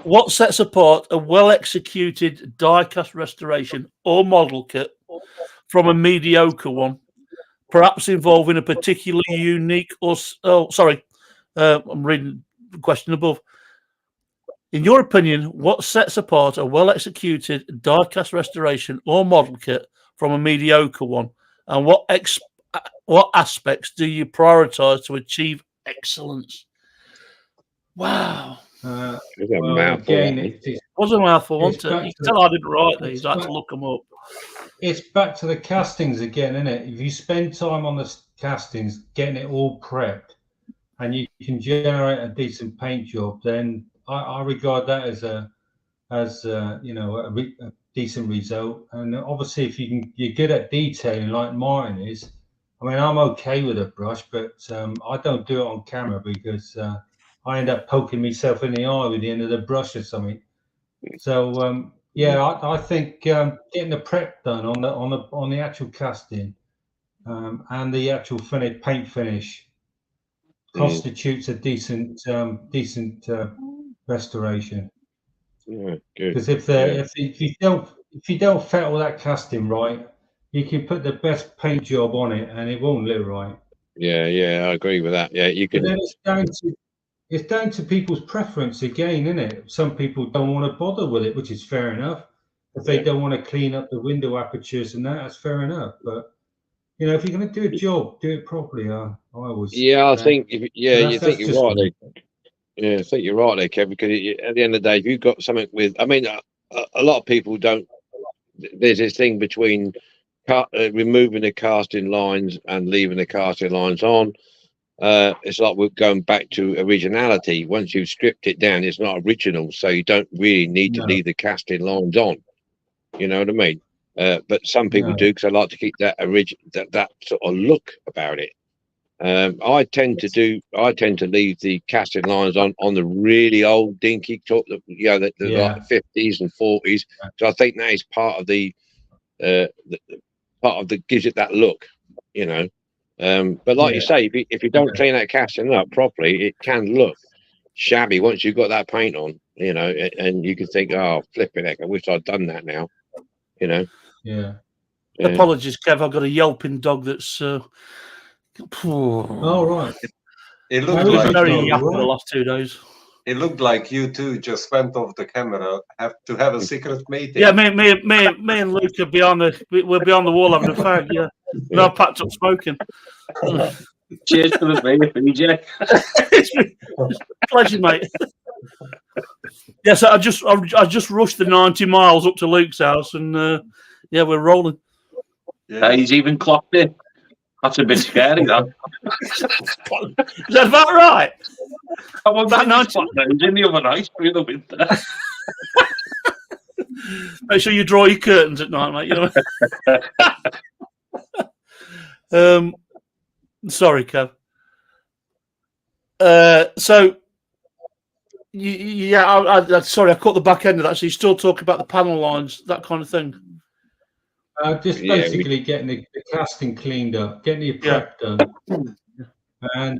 what sets apart a well-executed die-cast restoration or model kit from a mediocre one, perhaps involving a particularly unique or... Oh, sorry. I'm reading the question above. In your opinion, what sets apart a well-executed die-cast restoration or model kit from a mediocre one, and what aspects do you prioritize to achieve excellence? Wow. It was a mouthful, wasn't it? You can tell I didn't write these. I had to look them up. It's back to the castings again, isn't it? If you spend time on the castings, getting it all prepped, and you can generate a decent paint job, then I regard that as a decent result. And obviously, if you're good at detailing like mine is, I mean, I'm okay with a brush, but I don't do it on camera because I end up poking myself in the eye with the end of the brush or something. So I think getting the prep done on the actual casting and the actual paint finish constitutes a decent restoration. Yeah, good. Because if you don't fettle that casting right, you can put the best paint job on it and it won't look right. Yeah, I agree with that. Yeah, you But can. then it's down to people's preference again, isn't it? Some people don't want to bother with it, which is fair enough. If they don't want to clean up the window apertures and that's fair enough. But you know, if you're going to do a job, do it properly. I always. Yeah, I think. You think you're right me. there. Yeah, I think you're right there, Kev. Because at the end of the day, if you've got something with, I mean, a lot of people don't. There's this thing between removing the casting lines and leaving the casting lines on. It's like we're going back to originality. Once you've stripped it down, it's not original, so you don't really need to leave the casting lines on. You know what I mean? But some people do, because I like to keep that that sort of look about it. I tend to leave the casting lines on the really old Dinky, like the 50s and 40s. So I think that is part of the gives it that look, you know. But like you say, if you don't clean that casting up properly, it can look shabby once you've got that paint on, you know, and you can think, oh, flipping heck, I wish I'd done that now, you know. Yeah. Apologies, Kev. I've got a yelping dog that's. Oh right. It looked like very yappy the last 2 days. It looked like you two just went off the camera to have a secret meeting. Yeah, me and Luke are behind the wall having a fag. Yeah, we're all packed up smoking. Cheers to the beer, PJ. It's a pleasure, mate. Yes, I just rushed the 90 miles up to Luke's house, and we're rolling. Yeah. He's even clocked in. That's a bit scary, that. Is that about right? I was that 90 in the other night through the winter. Make sure you draw your curtains at night, mate. You know. Sorry, Kev. So, sorry, I caught the back end of that. So you still talk about the panel lines, that kind of thing. Just basically getting the casting cleaned up, getting the prep done, and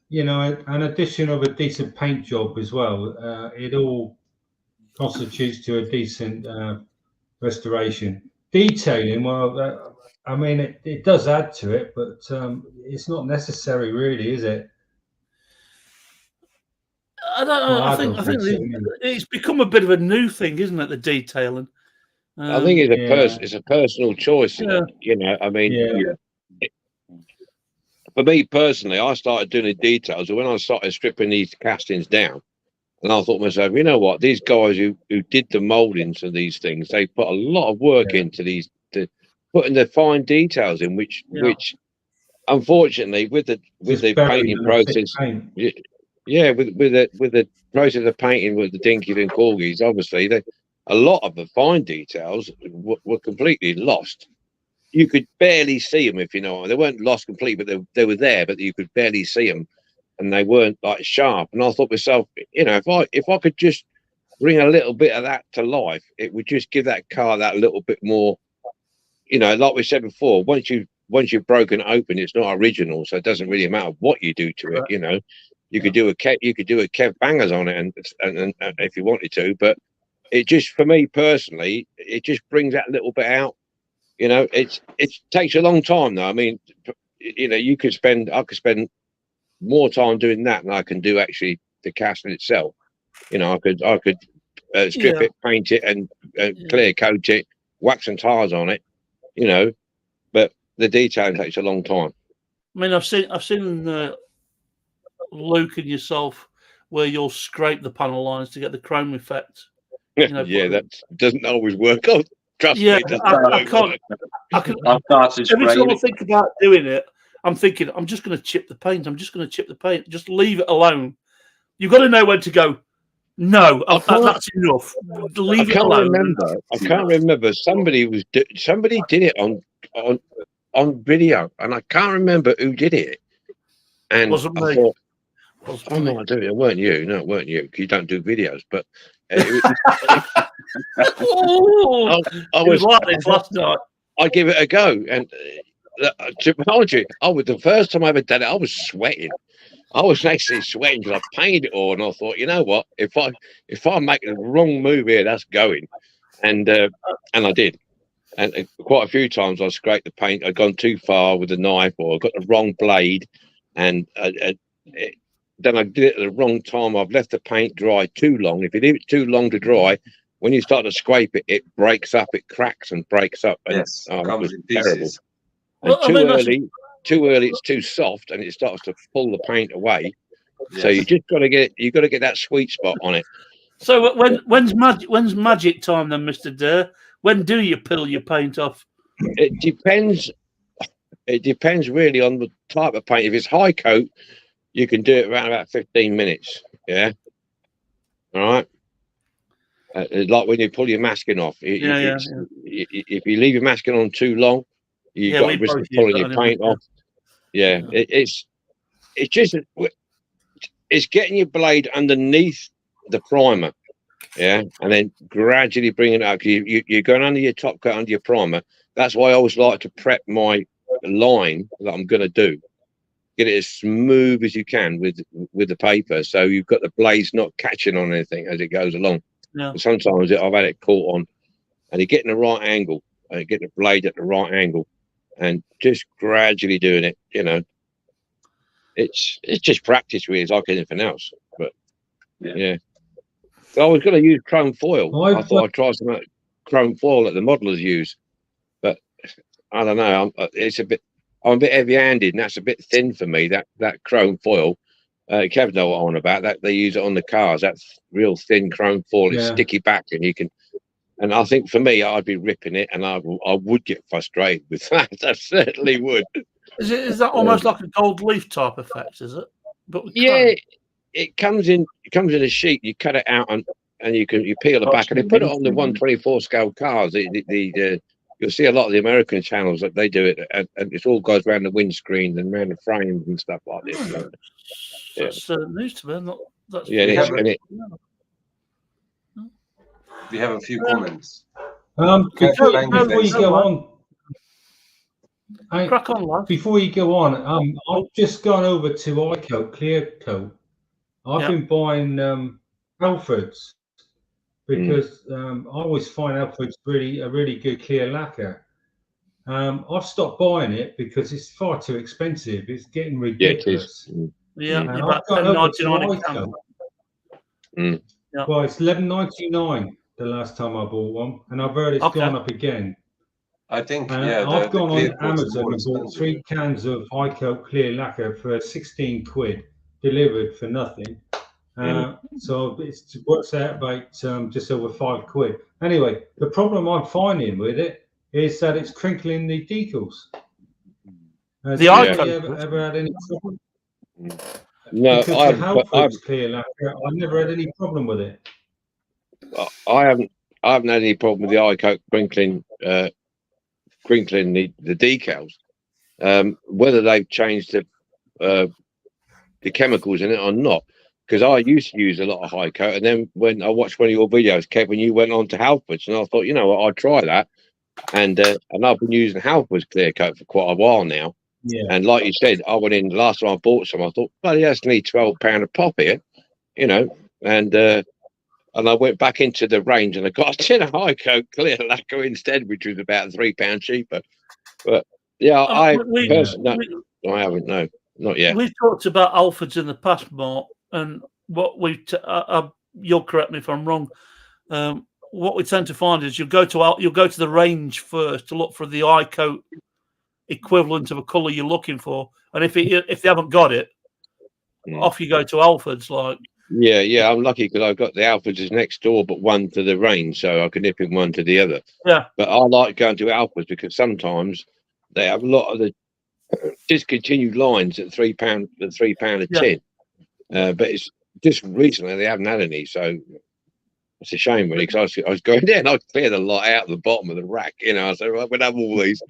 you know, an addition of a decent paint job as well. It all constitutes to a decent restoration. Detailing, well, I mean, it does add to it, but it's not necessary, really, is it? I think it's become a bit of a new thing, isn't it? The detailing. I think it's a personal choice, you know. I mean, for me personally, I started doing the details when I started stripping these castings down, and I thought to myself, you know what, these guys who did the moldings of these things, they put a lot of work into these, putting the fine details in, which unfortunately with the painting process, with the process of painting with the Dinkies and Corgis, obviously a lot of the fine details were completely lost. You could barely see them, if you know. They weren't lost completely, but they were there, but you could barely see them, and they weren't like sharp. And I thought to myself, you know, if I could just bring a little bit of that to life, it would just give that car that little bit more, you know. Like we said before, once you've broken open, it's not original, so it doesn't really matter what you do to it. You know, you could do a Kev bangers on it, and if you wanted to, but it just, for me personally, it just brings that little bit out. You know, it takes a long time though. I mean, you know, I could spend more time doing that than I can do actually the casting itself. You know, I could strip it, paint it, and clear coat it, wax some tires on it. You know, but the detailing takes a long time. I mean, I've seen Luke and yourself where you'll scrape the panel lines to get the chrome effect. You know, that doesn't always work. Oh, trust me, I can't. Every time I think about doing it, I'm thinking, I'm just going to chip the paint. Just leave it alone. You've got to know when to go. No, that's enough. Leave it alone. I can't remember. Somebody did it on video, and I can't remember who did it. And wasn't me. Thought, oh no, I do. It weren't you. No, it weren't you. You don't do videos, but. I was like this last night. I give it a go, and to be honest with you, the first time I ever done it, I was sweating. I was actually sweating because I painted it all, and I thought, you know what? If I make the wrong move here, that's going, and I did, and quite a few times I scraped the paint. I'd gone too far with the knife, or I got the wrong blade, and then I did it at the wrong time. I've left the paint dry too long. If you leave it too long to dry, when you start to scrape it, it breaks up, it cracks and breaks up. And, Yes, it comes was in terrible. pieces. And Well, I mean, too early, it's too soft, and it starts to pull the paint away. So Yes. you just got to get that sweet spot on it. So when's magic time then, Mr. Dare? When do you peel your paint off? It depends. It depends really on the type of paint. If it's high coat, you can do it around about 15 minutes. Yeah. All right. Like when you pull your masking off. If you leave your masking on too long, you've got to risk of pulling your paint off. Yeah. It's just getting your blade underneath the primer. Yeah, and then gradually bringing it up. You're going under your top coat, under your primer. That's why I always like to prep my line that I'm going to do. Get it as smooth as you can with the paper, so you've got the blades not catching on anything as it goes along. Yeah. Sometimes I've had it caught on, and you get in the right angle, get the blade at the right angle, and just gradually doing it. You know, it's just practice, really. It's like anything else. But yeah. I was going to use chrome foil. I thought I'd try some chrome foil that the modelers use, but I don't know. I'm a bit heavy-handed, and that's a bit thin for me. That chrome foil. Kev know what I'm on about. That they use it on the cars. That's real thin chrome foil. It's sticky back, and you can. And I think for me, I'd be ripping it, and I would get frustrated with that. I certainly would. Is that almost like a gold leaf type effect? Is it? But yeah. It comes in a sheet. You cut it out and you peel the back, and they put it on the 124 scale cars. You'll see a lot of the American channels that they do it, and it all goes around the windscreen and around the frames and stuff like this. That's news to me. We have a few comments. Before you go on, crack on, lad. Before you go on, I've just gone over to iCoat, Clear Coat. I've been buying Alfred's because I always find Alfred's a really good clear lacquer. I've stopped buying it because it's far too expensive. It's getting ridiculous. Yeah, about $10.99 a Well, it's $11.99 the last time I bought one, and I've heard it's gone up again. I think I've gone on Amazon and bought 3 cans of iCoat clear lacquer for 16 quid. Delivered for nothing, so it works out about just over 5 quid. Anyway, the problem I'm finding with it is that it's crinkling the decals. Ever had any problem? No, I've clear lacquer. I've never had any problem with it. I haven't had any problem with the iCoat crinkling the decals. Whether they've changed the chemicals in it or not, because I used to use a lot of high coat, and then when I watched one of your videos, Kev, when you went on to Halfords, and I thought, you know what, I'd try that, and I've been using Halfords clear coat for quite a while now, and like you said, I went in the last time I bought some, I thought, well, that's only £12 a pop here, you know, and I went back into the range and I got a tin of high coat clear lacquer instead, which was about £3 cheaper, but yeah, I haven't, no. Not yet. We've talked about Alfred's in the past, Mark, and what you'll correct me if I'm wrong. What we tend to find is you'll go to the range first to look for the iCoat equivalent of a colour you're looking for, and if they haven't got it, off you go to Alfred's. Like yeah, I'm lucky because I've got the Alfred's is next door, but one to the range, so I can nip in one to the other. Yeah, but I like going to Alfred's because sometimes they have a lot of the discontinued lines at £3 a tin, but it's just recently they haven't had any, so it's a shame really, because I was going there and I'd clear the lot out of the bottom of the rack, you know. So I would have all these,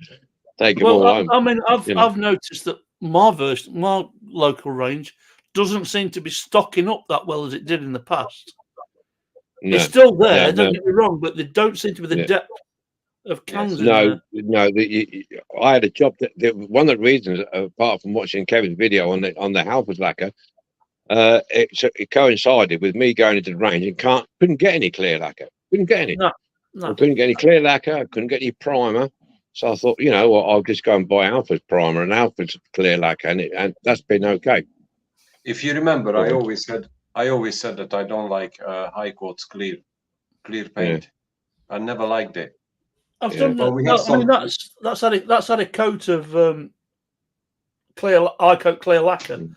take them all home. I mean, I've noticed that my local range doesn't seem to be stocking up that well as it did in the past. It's still there, don't get me wrong, but they don't seem to be the depth of cans in No, there. no. I had a job one of the reasons, apart from watching Kevin's video on the Halford lacquer, it coincided with me going into the range and couldn't get any clear lacquer. Couldn't get any. No. I couldn't get any clear lacquer. I couldn't get any primer. So I thought, you know what, I'll just go and buy Alpha's primer and Alpha's clear lacquer, and that's been okay. If you remember, I always said that I don't like high quotes clear paint. I never liked it. I've done. Well, I mean, that's had a coat of high coat clear lacquer.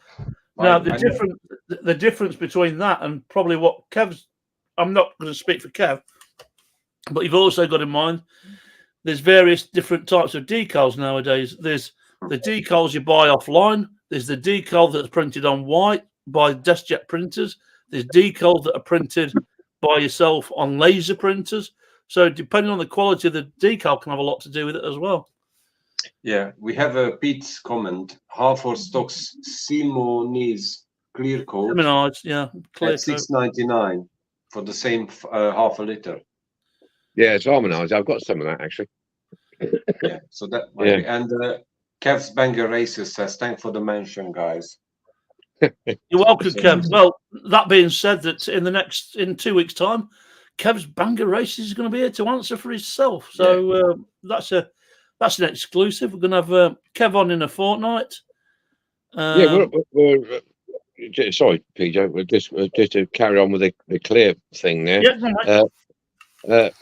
Now the difference between that and probably what Kev's. I'm not going to speak for Kev, but you've also got in mind there's various different types of decals nowadays. There's the decals you buy offline. There's the decal that's printed on white by DeskJet printers. There's decals that are printed by yourself on laser printers. So depending on the quality of the decal can have a lot to do with it as well. Yeah, we have a Pete's comment. Halford stocks Simonese clear coat. Clear at $6.99 for the same half a liter. Yeah, it's harmonized. I've got some of that actually. Yeah, so that and Kev's Banger Races says, thanks for the mention, guys. You're welcome, Kev. Well, that being said, that in 2 weeks' time, Kev's Banger Races is going to be here to answer for himself. So that's an exclusive. We're going to have Kev on in a fortnight. We're sorry, PJ. We're just to carry on with the clear thing there. Yeah,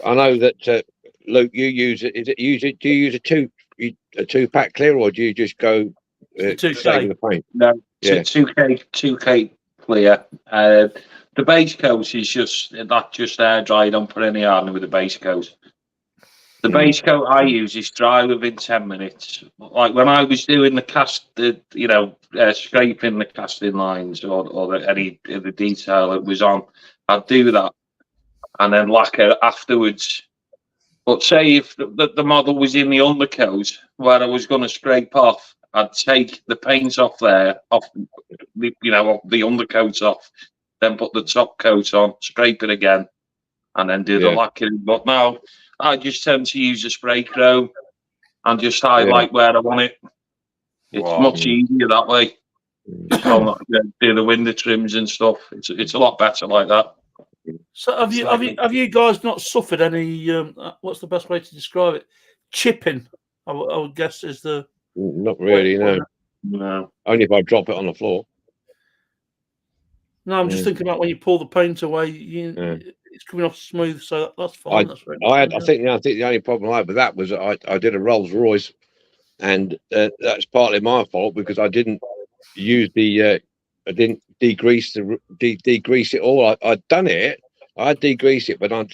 I know that Luke, you use it. Do you use a 2-pack clear, or do you just go 2K? The paint? No, Yeah. 2K clear. The base coat is just air dried. Don't put any hardener with the base coat. The base coat I use is dry within 10 minutes. Like when I was doing scraping the casting lines or any of the detail that was on, I'd do that and then lacquer afterwards. But say if the model was in the undercoat where I was going to scrape off, I'd take the paint off the undercoat off, then put the top coat on, scrape it again, and then do the lacquering. But now I just tend to use a spray chrome and just highlight where I want it. It's much easier that way. Just do the window trims and stuff. It's a lot better like that. So have you guys not suffered any? What's the best way to describe it? Chipping, I would guess is the. Not really, no. Only if I drop it on the floor. No, I'm just thinking about when you pull the paint away, it's coming off smooth, so that's fine. I think the only problem I had with that was I did a Rolls Royce, and that's partly my fault because I didn't use I didn't degrease degrease it all. I'd done it, I'd degrease it, but I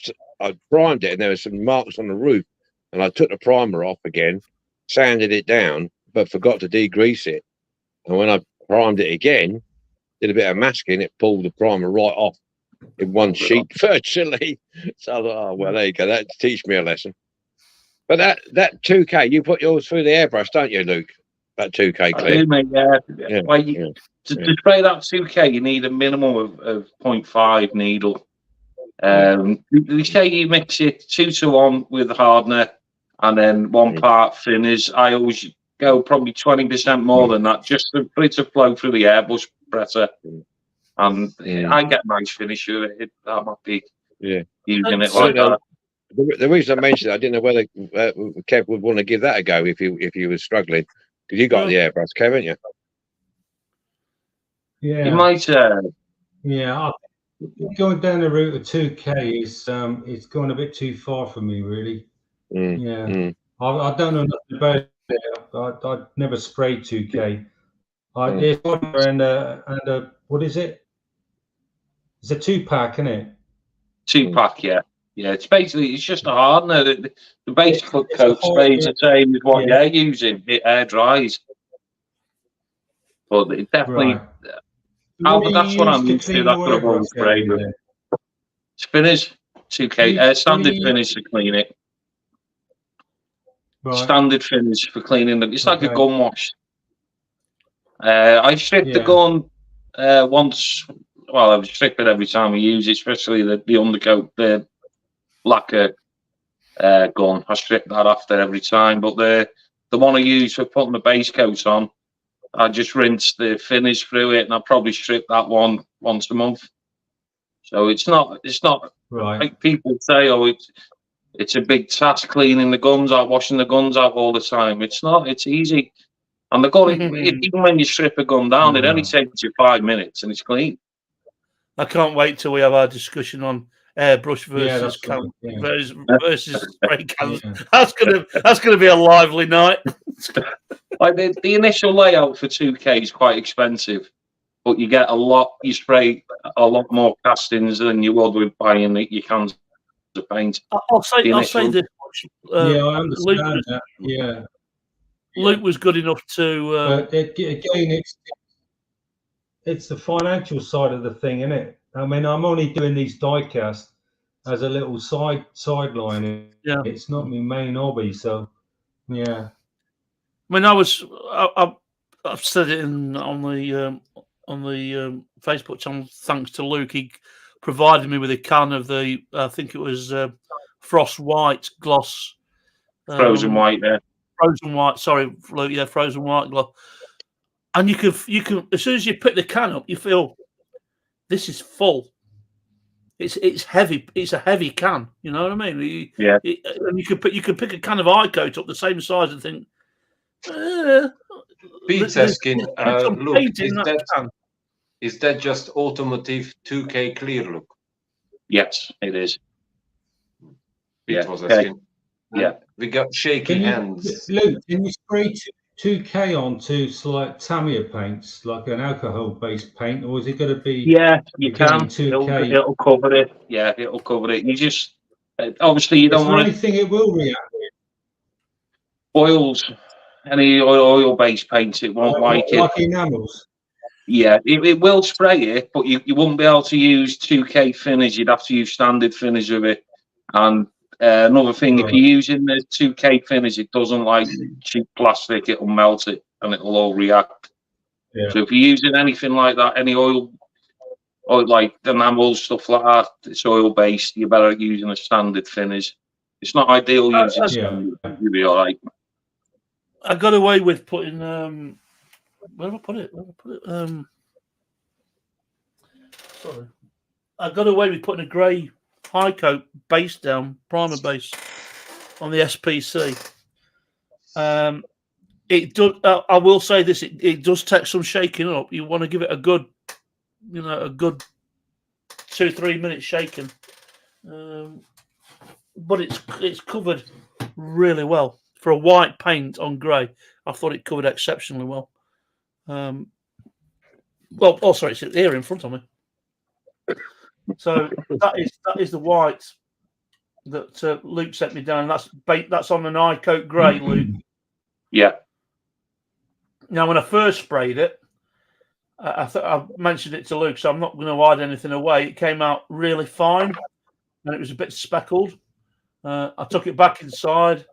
primed it, and there were some marks on the roof, and I took the primer off again, sanded it down, but forgot to degrease it, and when I primed it again, did a bit of masking, it pulled the primer right off in one sheet virtually. So I thought, oh well, there you go, that teach me a lesson. But that 2K, you put yours through the airbrush, don't you, Luke? That 2K clear. I do, mate, yeah. Well, to spray that 2K, you need a minimum of 0.5 needle. They say you mix it 2-to-1 with hardener and then 1 part thinners. I always go probably 20% more than that, just for it to flow through the airbrush presser. And I get a nice finish with it. That might be using it like that. The reason I mentioned it, I didn't know whether Kev would want to give that a go if he was struggling, because you got the airbrush, Kev, haven't you? Yeah, You might. Going down the route of 2K is it's going a bit too far for me, really. I don't know nothing about it. I never sprayed 2K. There's one and what is it? It's a 2-pack, isn't it? 2-pack, yeah. Yeah, it's just a hardener. The base coat sprays the same as what you're using. It air dries. But it definitely. That's what I'm used to. That's what I've always sprayed with. Spinners, 2K, standard finish to clean it. Right. Standard finish for cleaning them. It's like a gun wash. I strip the gun once. Well, I strip it every time I use it, especially the undercoat, the lacquer. gun. I strip that after every time. But the one I use for putting the base coat on, I just rinse the finish through it, and I probably strip that one once a month. So it's not Right. like people say, oh, it's a big task cleaning the guns out, washing the guns out all the time. It's not. It's easy. And the gun, even when you strip a gun down, it only takes you 5 minutes and it's clean. I can't wait till we have our discussion on airbrush versus right, versus spray cans. That's gonna be a lively night. Like the initial layout for 2K is quite expensive, but you get you spray a lot more castings than you would with buying your cans of paint. I'll say this much. I understand that. Yeah. Luke was good enough to. But again, it's the financial side of the thing, isn't it? I mean, I'm only doing these diecast as a little sideline. Yeah. It's not my main hobby, so yeah. I mean, I've said it on the Facebook channel. Thanks to Luke, he provided me with a can of I think it was Frost White gloss, Frozen white there. Frozen white. Sorry, Luke. Yeah, frozen white gloss. And you can as soon as you pick the can up, you feel this is full. It's heavy. It's a heavy can. You know what I mean? Yeah. And you could pick a can of eye coat up the same size and think. Pete's asking, look, is that just automotive 2K clear look? Yes, it is. Pete was asking. Yeah. We got shaky hands. Luke, can you spray 2K onto like Tamiya paints, like an alcohol-based paint, or is it going to be? Yeah, you can. 2K? It'll cover it. Yeah, it'll cover it. You just obviously you don't want anything it will react with. Oils. Any oil-based paint, it won't like it. Like enamels. Yeah, it will spray it, but you won't be able to use 2K finish. You'd have to use standard finish of it. And another thing, if you're using the 2K finish, it doesn't like cheap plastic. It'll melt it and it'll all react. Yeah. So if you're using anything like that, any oil like enamels, stuff like that, it's oil-based. You're better using a standard finish. It's not ideal using standard. You'll be all right. I got away with putting where did I put it? Sorry. I got away with putting a grey high coat base down, primer base on the SPC. It does I will say this, it does take some shaking up. You want to give it a good 2-3 minutes shaking. But it's covered really well. For a white paint on grey, I thought it covered exceptionally well. Sorry, it's here in front of me. So that is the white that Luke sent me down. That's on an eye coat grey, Luke. Yeah. Now, when I first sprayed it, I mentioned it to Luke, so I'm not going to hide anything away. It came out really fine, and it was a bit speckled. I took it back inside.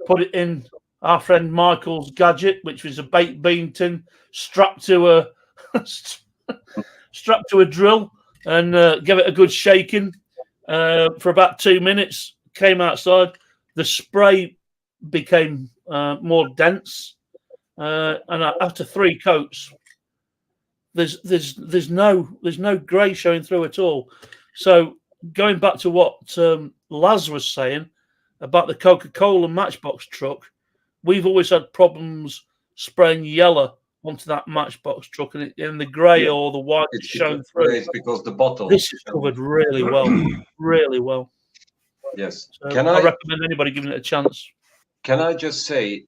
Put it in our friend Michael's gadget, which was a baked bean tin strapped to a drill, and gave it a good shaking for about 2 minutes. Came outside, the spray became more dense, and after 3 coats, there's no grey showing through at all. So going back to what Laz was saying about the Coca-Cola Matchbox truck, we've always had problems spraying yellow onto that Matchbox truck, and the grey or the white is shown through. It's because the bottle. This is covered really well, really well. Yes. So I recommend anybody giving it a chance. Can I just say,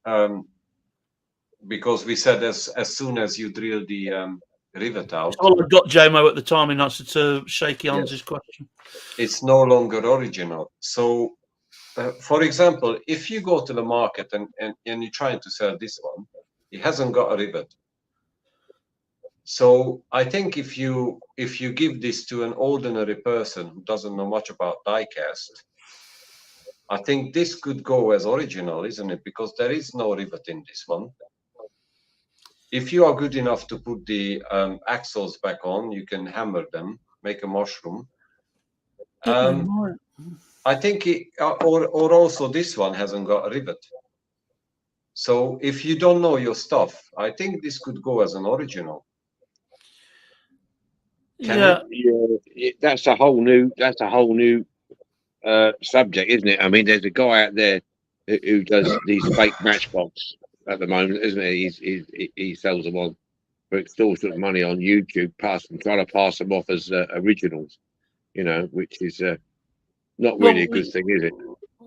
because we said as soon as you drill the rivet out. All I got, JMO, at the time in answer to Shaky Hans's question. It's no longer original. So, for example, if you go to the market and you're trying to sell this one, it hasn't got a rivet. So I think if you give this to an ordinary person who doesn't know much about diecast, I think this could go as original, isn't it? Because there is no rivet in this one. If you are good enough to put the axles back on, you can hammer them, make a mushroom. I think or also this one hasn't got a rivet. So if you don't know your stuff, I think this could go as an original. Yeah. That's a whole new subject, isn't it? I mean, there's a guy out there who does these fake matchbox at the moment, isn't he? He sells them on for extortionate money on YouTube, trying to pass them off as originals, you know, which is not really a good thing, is it?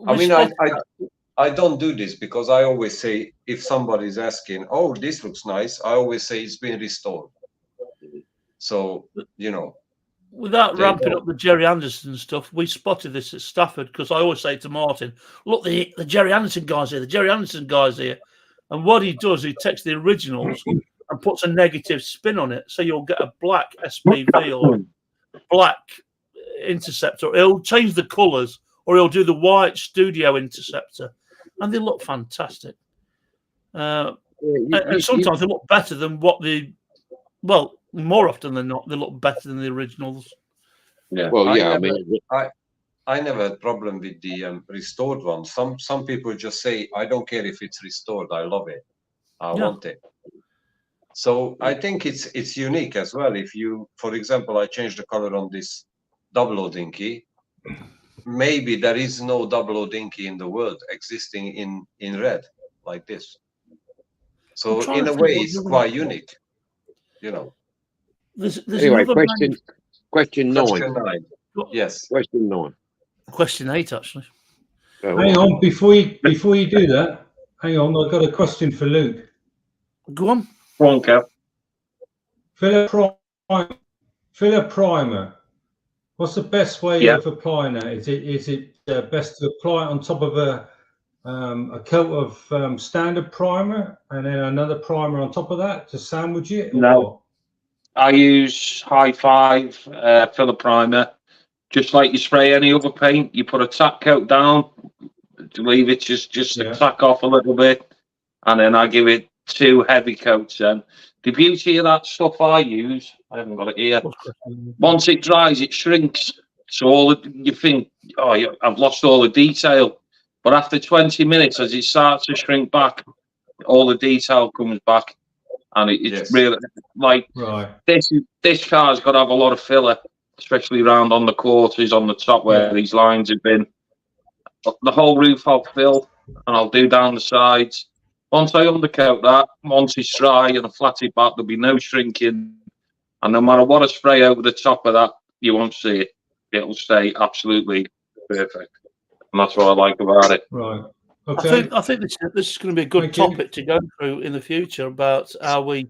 I mean, I don't do this because I always say, if somebody's asking, oh, this looks nice, I always say it's been restored. So, you know. Without ramping up the Jerry Anderson stuff, we spotted this at Stafford because I always say to Martin, look, the Jerry Anderson guy's here, the Jerry Anderson guy's here. And what he does, he takes the originals and puts a negative spin on it. So you'll get a black SPV or black Interceptor. He'll change the colours or he'll do the white Studio Interceptor. And they look fantastic. And sometimes they look better than more often than not, they look better than the originals. Yeah. Well, yeah. I never had a problem with the restored one. Some people just say, I don't care if it's restored. I love it. I want it. So I think it's unique as well. If you, for example, I changed the color on this Double-O Dinky. Maybe there is no Double-O Dinky in the world existing in red like this. So in a way, it's quite unique. You know. There's anyway, question 9. Yes. Question 9. Question 8, actually. Hang on, before you do that, hang on, I've got a question for Luke. Go on. Go on, Kev. Fill a primer. What's the best way of applying that? Is it best to apply it on top of a coat of standard primer and then another primer on top of that to sandwich it? No. What? I use High 5 filler primer. Just like you spray any other paint, you put a tack coat down, leave it just to tack off a little bit, and then I give it 2 heavy coats. Then the beauty of that stuff I use, I haven't got it here. Once it dries, it shrinks. So you think, oh, I've lost all the detail, but after 20 minutes, as it starts to shrink back, all the detail comes back. And it's really like this car's got to have a lot of filler, especially around on the quarters on the top where these lines have been. The whole roof I'll fill and I'll do down the sides. Once I undercoat that, once it's dry and I flat it back, there'll be no shrinking. And no matter what I spray over the top of that, you won't see it. It'll stay absolutely perfect. And that's what I like about it. Right. Okay. I think this is going to be a good topic to go through in the future about how we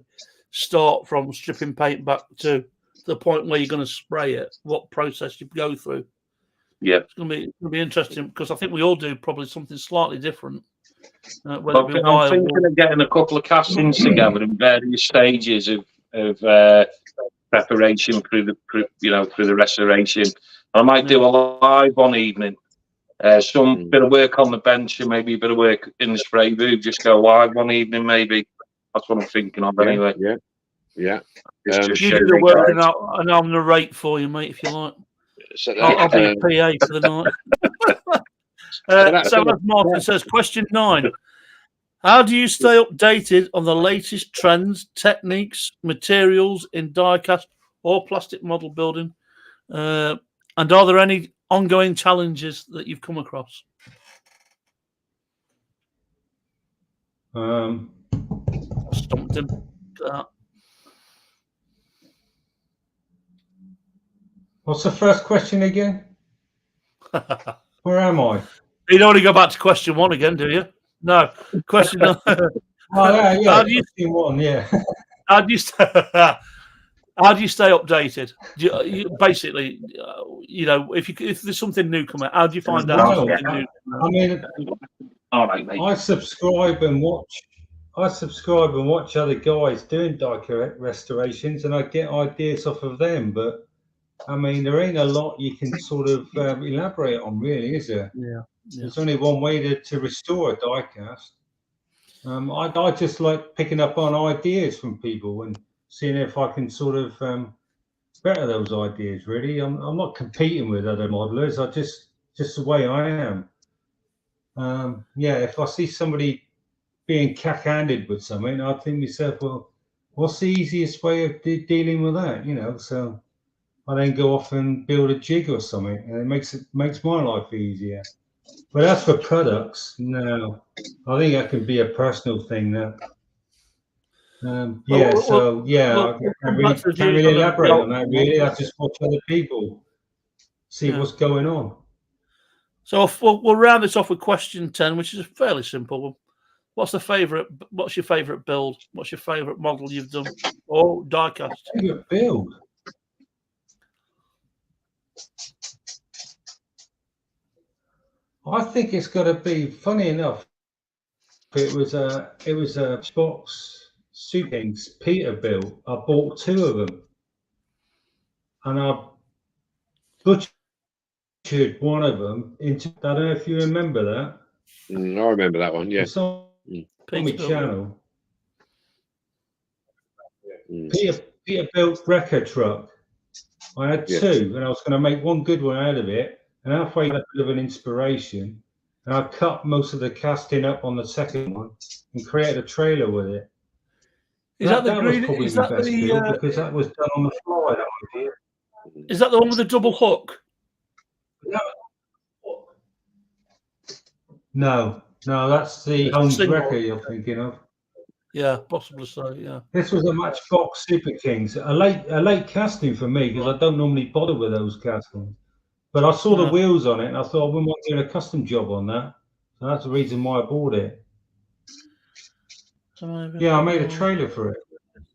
start from stripping paint back to the point where you're going to spray it, what process you go through. Yeah, it's going to be interesting because I think we all do probably something slightly different. I'm thinking of getting a couple of castings together in various stages of preparation through the restoration. I might do a live one evening. Some bit of work on the bench and maybe a bit of work in the spray booth. Just go live one evening, maybe. That's what I'm thinking of, anyway. Yeah. You do the work and I'll narrate for you, mate, if you like. So I'll be a PA for the night. So as Martin says, question 9. How do you stay updated on the latest trends, techniques, materials in diecast or plastic model building? And are there any ongoing challenges that you've come across? Stumped him. What's the first question again? Where am I? You don't want to go back to question 1 again, do you? No. Question 9. How do you stay updated? Basically, if there's something new coming out, how do you find out something new? I mean, all right, mate. I subscribe and watch other guys doing diecast restorations, and I get ideas off of them. But I mean, there ain't a lot you can sort of elaborate on, really, is there? Yeah. There's only one way to restore a diecast. I just like picking up on ideas from people and seeing if I can sort of better those ideas, really. I'm not competing with other modelers. I just just the way I am. Yeah, if I see somebody being cack-handed with something, I think to myself, well, what's the easiest way of dealing with that? You know, so I then go off and build a jig or something, and it makes my life easier. But as for products, no, I think that can be a personal thing now. Yeah, so yeah, I can't really elaborate on that. Really, I just watch other people, see what's going on. So we'll round this off with question 10, which is a fairly simple one. What's your favourite build? What's your favourite model you've done? Or diecast? Favourite build? I think it's got to be. Funny enough, it was a box Super Kings Peter built. I bought 2 of them, and I butchered one of them into. I don't know if you remember that. I remember that one. Yeah. It's on my channel. Peter built wrecker truck. I had 2, and I was going to make one good one out of it. And halfway, I had a bit of an inspiration, and I cut most of the casting up on the second one and created a trailer with it. That was probably my best build because that was done on the fly. That idea. Is that the one with the double hook? No, that's the Holmes wrecker you're thinking of. Yeah, possibly so. Yeah. This was a Matchbox Super Kings, a late casting for me because I don't normally bother with those castings. But I saw the wheels on it, and I thought I wouldn't want to do a custom job on that. So that's the reason why I bought it. Yeah, I made a trailer for it.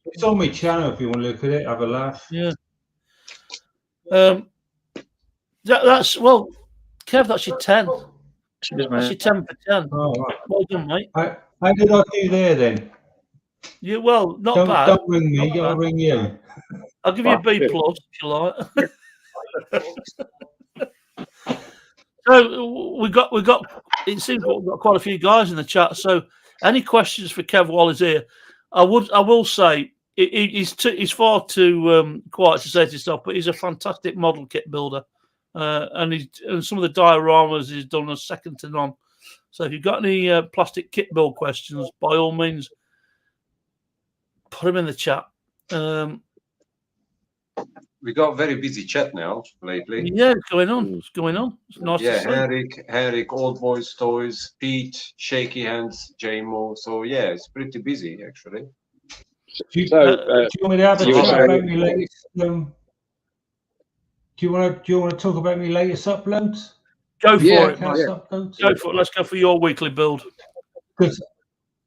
It's on my channel if you want to look at it, have a laugh. Yeah. That's well, Kev. That's your 10. That's your 10 for 10. Oh, right. Well done, mate. How did I do there then? Yeah, well, not bad. Don't ring me. I'll ring you. I'll give you a B plus if you like. So we got. It seems we've got quite a few guys in the chat. So any questions for Kev while he's here? I will say he's far too quiet to say to himself, but he's a fantastic model kit builder, and some of the dioramas he's done are second to none. So if you've got any plastic kit build questions, by all means, put them in the chat. We got a very busy chat now lately. Yeah, it's going on. It's nice to see. Henrik, Old Boys Toys, Pete, Shaky Hands, JMO. So yeah, it's pretty busy actually. Do you want me to have a chat about my latest? Do you want to talk about my latest uploads? Go for it. Uploads? Go for it. Let's go for your weekly build. Because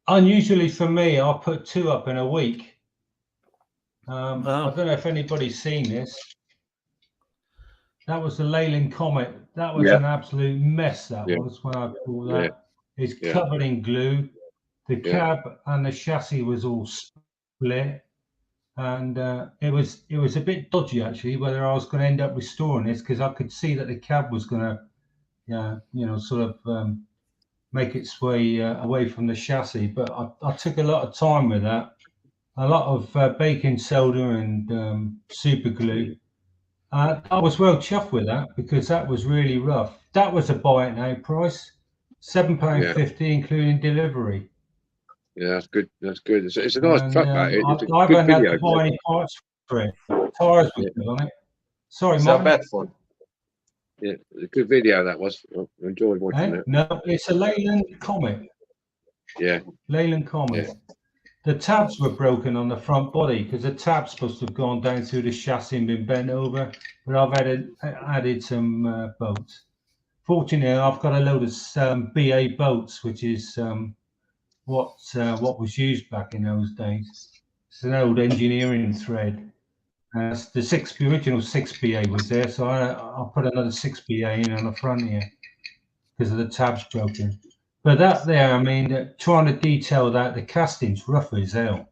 unusually for me, I'll put 2 up in a week. I don't know if anybody's seen this. That was the Leyland Comet. That was an absolute mess. That was when I bought that. It's covered in glue. The cab and the chassis was all split, and it was a bit dodgy actually. Whether I was going to end up restoring this because I could see that the cab was going to, sort of make its way away from the chassis. But I took a lot of time with that. A lot of baking soda and super glue. I was well chuffed with that because that was really rough. That was a buy it now price, £7.50 including delivery. Yeah, that's good. That's good. It's a nice truck. That I haven't had to buy any parts for it. Tires were good on it. Sorry, it's Mark. a bad one. Yeah, it's a good video that was. I enjoyed watching it. No, it's a Leyland Comet. Yeah. Leyland Comet. Yeah. The tabs were broken on the front body because the tab's supposed to have gone down through the chassis and been bent over. But I've added some bolts. Fortunately, I've got a load of BA bolts, which is what was used back in those days. It's an old engineering thread. The original 6BA was there, so I'll put another 6BA in on the front here because of the tabs broken. But that there, I mean, trying to detail that, the casting's rough as hell.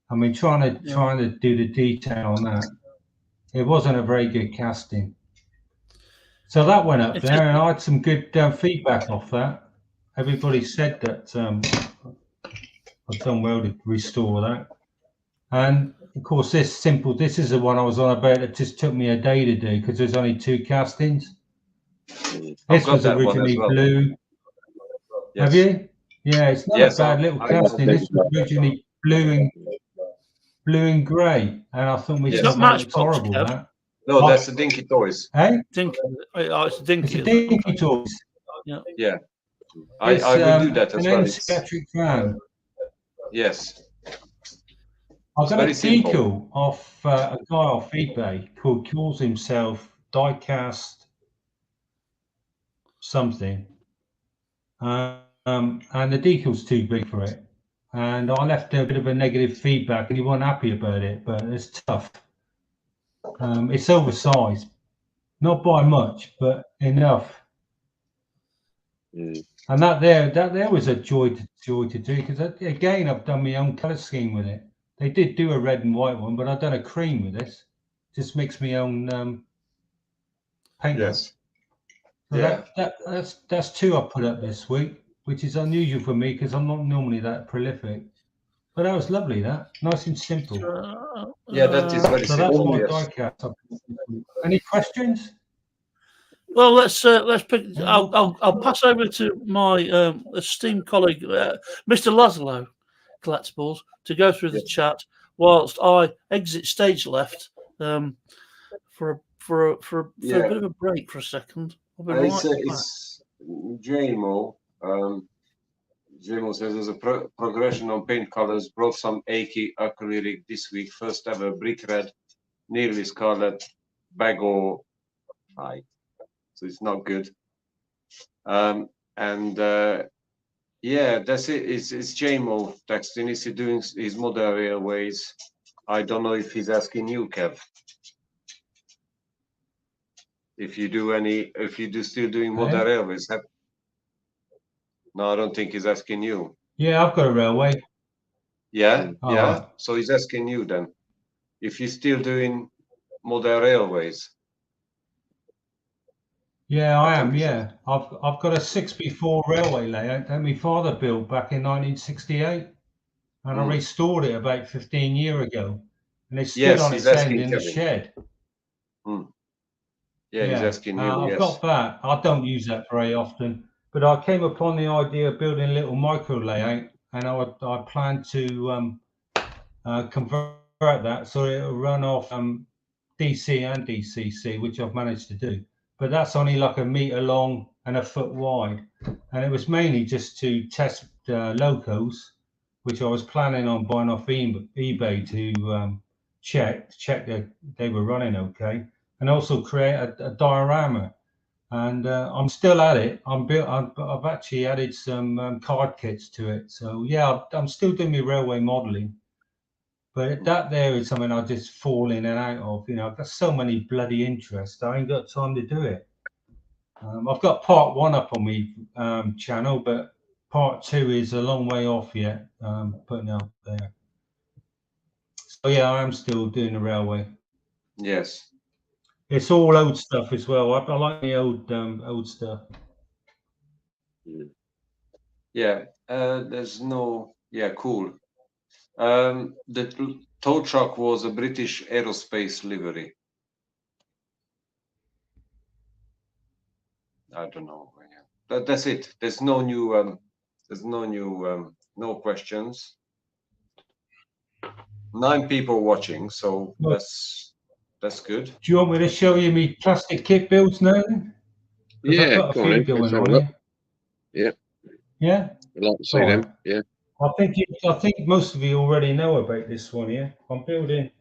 I mean, trying to do the detail on that, it wasn't a very good casting. So that went up there, and I had some good feedback off that. Everybody said that I've done well to restore that. And of course, this is the one I was on about. It just took me a day to do because there's only 2 castings. This got was that one as originally well. blue. Yes. Have you? Yeah, it's not Yes, a bad little I got casting. This was originally blue and grey, and I thought Yes. myself, Not that looks Matchbox, horrible. Kev. That. No, that's the Dinky Toys. Hey, Dinky. Oh, it's Dinky. it's a Dinky Toys. Yeah. Yeah. It's, I will do that as an well. electric fan. Yes. I It's got a very simple. decal off a guy off eBay calls himself Diecast something, and the decal's too big for it. And I left a bit of a negative feedback, and he wasn't happy about it. But it's tough. It's oversized, not by much, but enough. Mm. And that there was a joy to do, because again I've done my own color scheme with it. They did do a red and white one, but I've done a cream with this. Just mix my own paint. Yes. So Yeah. that's two I put up this week, which is unusual for me because I'm not normally that prolific. But that was lovely. That nice and simple. Yeah, that is very So that's simple. my Yes. diecast. Any questions? Well, let's pick. I'll pass over to my esteemed colleague, Mr. Lazi-low, collectibles, to go through the chat whilst I exit stage left for a bit of a break for a second. I'll be right back. It's JMO. JMO says there's a progression on paint colors. Brought some achy acrylic this week. First ever brick red, nearly scarlet, bag or high. So it's not good. Yeah, that's it. It's JMO texting. Is he doing his modern railways? I don't know if he's asking you, Kev. If you do still doing modern railways. No, I don't think he's asking you. Yeah, I've got a railway. Yeah, All yeah. right. So he's asking you then. If you're still doing modern railways. Yeah, I am. Yeah, I've got a 6x4 railway layout that my father built back in 1968, and I restored it about 15 years ago, and it's stood on its end in the shed. Yeah, he's asking you. I've got that. I don't use that very often, but I came upon the idea of building a little micro layout, and I plan to convert that so it'll run off DC and DCC, which I've managed to do. But that's only like a meter long and a foot wide, and it was mainly just to test locos, which I was planning on buying off eBay to check that they were running okay, and also create a diorama. And I'm still at it. I've actually added some card kits to it. So yeah, I'm still doing my railway modelling. But that there is something I just fall in and out of. You know, I've got so many bloody interests. I ain't got time to do it. I've got part one up on my channel, but part two is a long way off yet. Putting out there. So yeah, I am still doing the railway. Yes. It's all old stuff as well. I like the old stuff. Yeah. There's no. Yeah. Cool. The tow truck was a British aerospace livery. I don't know. That's it. There's no new. No questions. 9 people watching, so that's good. Do you want me to show you me plastic kit builds now? Yeah, I've got a few going on here. Yeah. Yeah. I'd like to see them. Yeah. I think most of you already know about this one here. I'm building.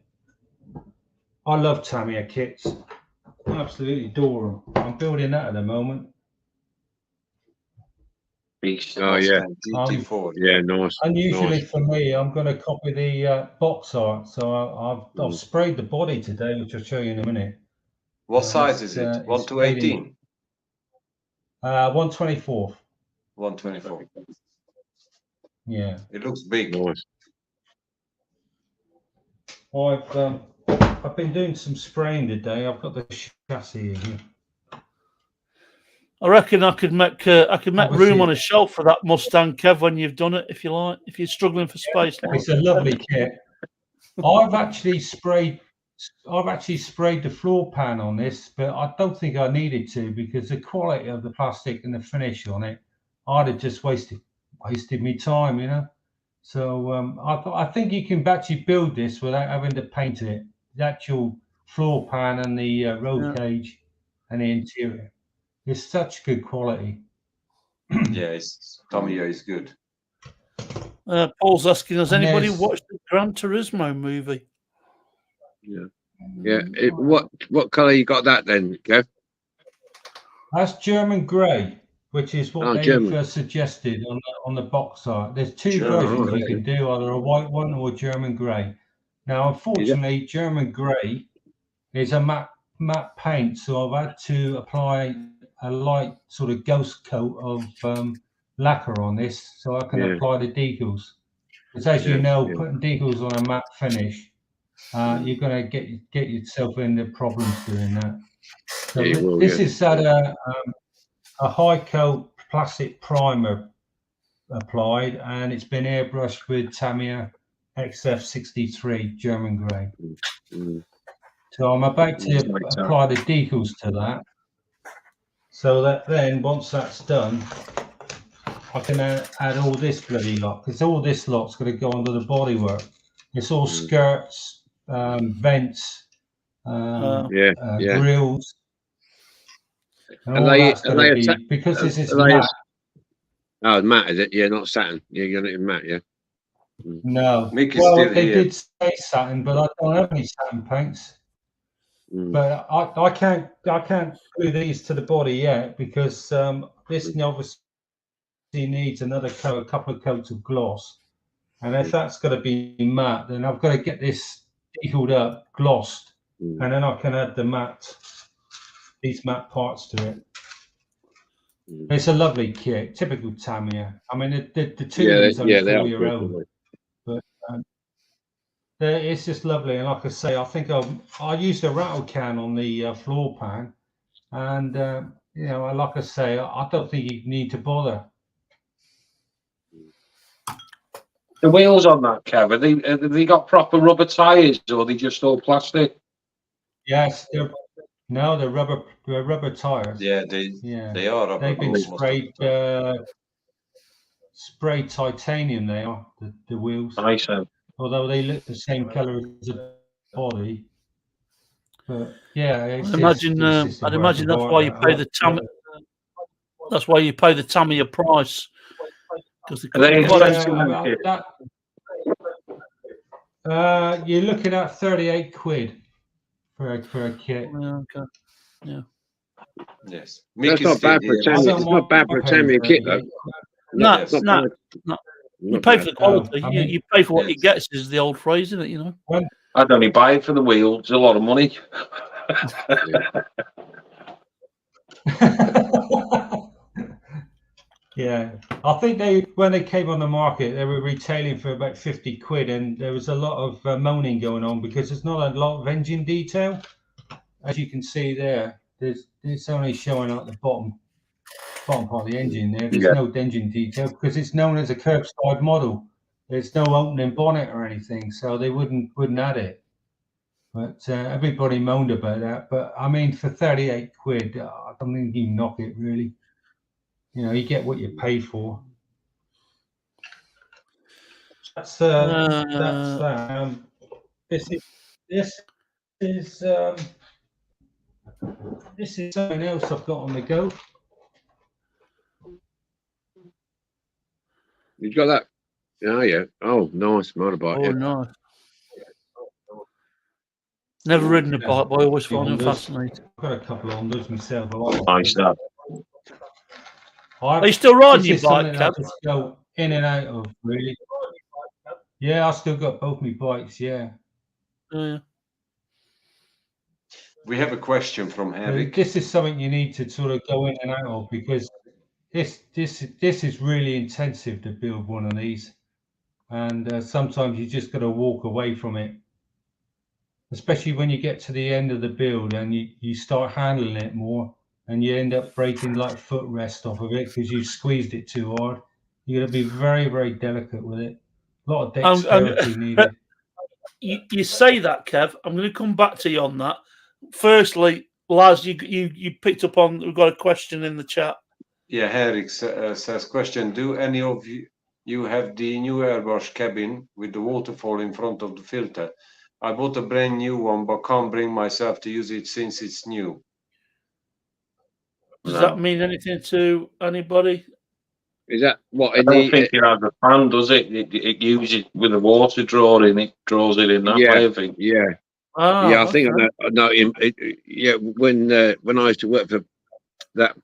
I love Tamiya kits. I absolutely adore them. I'm building that at the moment. Oh yeah. EP4. Yeah, nice. Unusually nice. for me, I'm going to copy the box art. So I've sprayed the body today, which I'll show you in a minute. What size is it? 1 to 18? 1/24. 1/24. Yeah. It looks big. Nice. I've been doing some spraying today. I've got the chassis here. I reckon I could make room on a shelf for that Mustang, Kev, when you've done it, if you like. If you're struggling for space. It's a lovely kit. I've actually sprayed sprayed the floor pan on this, but I don't think I needed to because the quality of the plastic and the finish on it, I'd have just wasted my time, you know. So I think you can actually build this without having to paint it. The actual floor pan and the roll cage and the interior. It's such good quality. Yeah, Tamiya is good. Paul's asking, has And anybody there's- watched the Gran Turismo movie? Yeah. What colour you got that then, Kev? That's German grey, which is what Oh, they've German. Suggested on the box art. There's two German versions grey. you can do, either a white one or German grey. Now, unfortunately, German grey is a matte paint, so I've had to apply a light sort of ghost coat of lacquer on this, so I can apply the decals. Because as you know, putting decals on a matte finish, you're going to get yourself into problems doing that. So this is at a high coat plastic primer applied, and it's been airbrushed with Tamiya XF63 German grey. So I'm about to apply the decals to that, so that then once that's done, I can add all this bloody lot, because all this lot's going to go under the bodywork. It's all skirts, vents, grills. And all that's going to be, because this is matte. Oh, matte, is it? Yeah, not satin. Yeah, you're not in matte, yeah. No. Well, they did say satin, but I don't have any satin paints. But I can't glue these to the body yet because this obviously needs another coat, a couple of coats of gloss. And if that's going to be matte, then I've got to get this decaled up, glossed, and then I can add these matte parts to it. It's a lovely kit, typical Tamiya. I mean, the tube is only 4-year-old, but it's just lovely. And like I say, I think I used a rattle can on the floor pan, and you know, like I say, I don't think you need to bother. The wheels on that, Kev, have they got proper rubber tyres, or are they just all plastic? Yes, they're rubber tires. Yeah, they are rubber. They've been sprayed titanium. They are the wheels. Nice. Although they look the same colour as the body. But yeah, I'd imagine that's why you pay the Tamiya. That's why you pay the Tamiya price. You're looking at 38 quid for a kit. Okay. Yeah. Yes. That's not bad for a Tamiya. It's not bad for a Tamiya kit, though. No. You pay for the quality. You pay for what you get, is the old phrase, isn't it? You know. I'd only buy it for the wheel. It's a lot of money. Yeah, I think when they came on the market, they were retailing for about 50 quid, and there was a lot of moaning going on because there's not a lot of engine detail. As you can see there, it's only showing out the bottom part of the engine there. There's no engine detail because it's known as a curbside model. There's no opening bonnet or anything, so they wouldn't add it. But everybody moaned about that. But I mean, for 38 quid, I don't think you knock it really. You know, you get what you pay for. That's that. This is something else I've got on the go. You got that? Oh yeah. Oh, nice motorbike. Oh, nice. Never ridden a bike, but I always find them fascinating. I've got a couple of Hondas myself. Nice stuff. Are you still riding your bike, Kev? I just go in and out of, really. Yeah, I still got both my bikes, yeah. We have a question from Eric. This is something you need to sort of go in and out of because this is really intensive to build one of these. And sometimes you just got to walk away from it. Especially when you get to the end of the build and you start handling it more. And you end up breaking like footrest off of it because you squeezed it too hard. You got to be very, very delicate with it. A lot of dexterity needed. you say that, Kev. I'm going to come back to you on that. Firstly, Laz, you picked up on. We've got a question in the chat. Yeah, Henrik says, question: do any of you have the new airbrush cabin with the waterfall in front of the filter? I bought a brand new one, but can't bring myself to use it since it's new. Does that mean anything to anybody? Is that what I in don't the? think it has a fan, does it? It uses with a water drawer in it, draws it in that way, I think. Yeah. Ah, I think I know. Yeah, when I used to work for that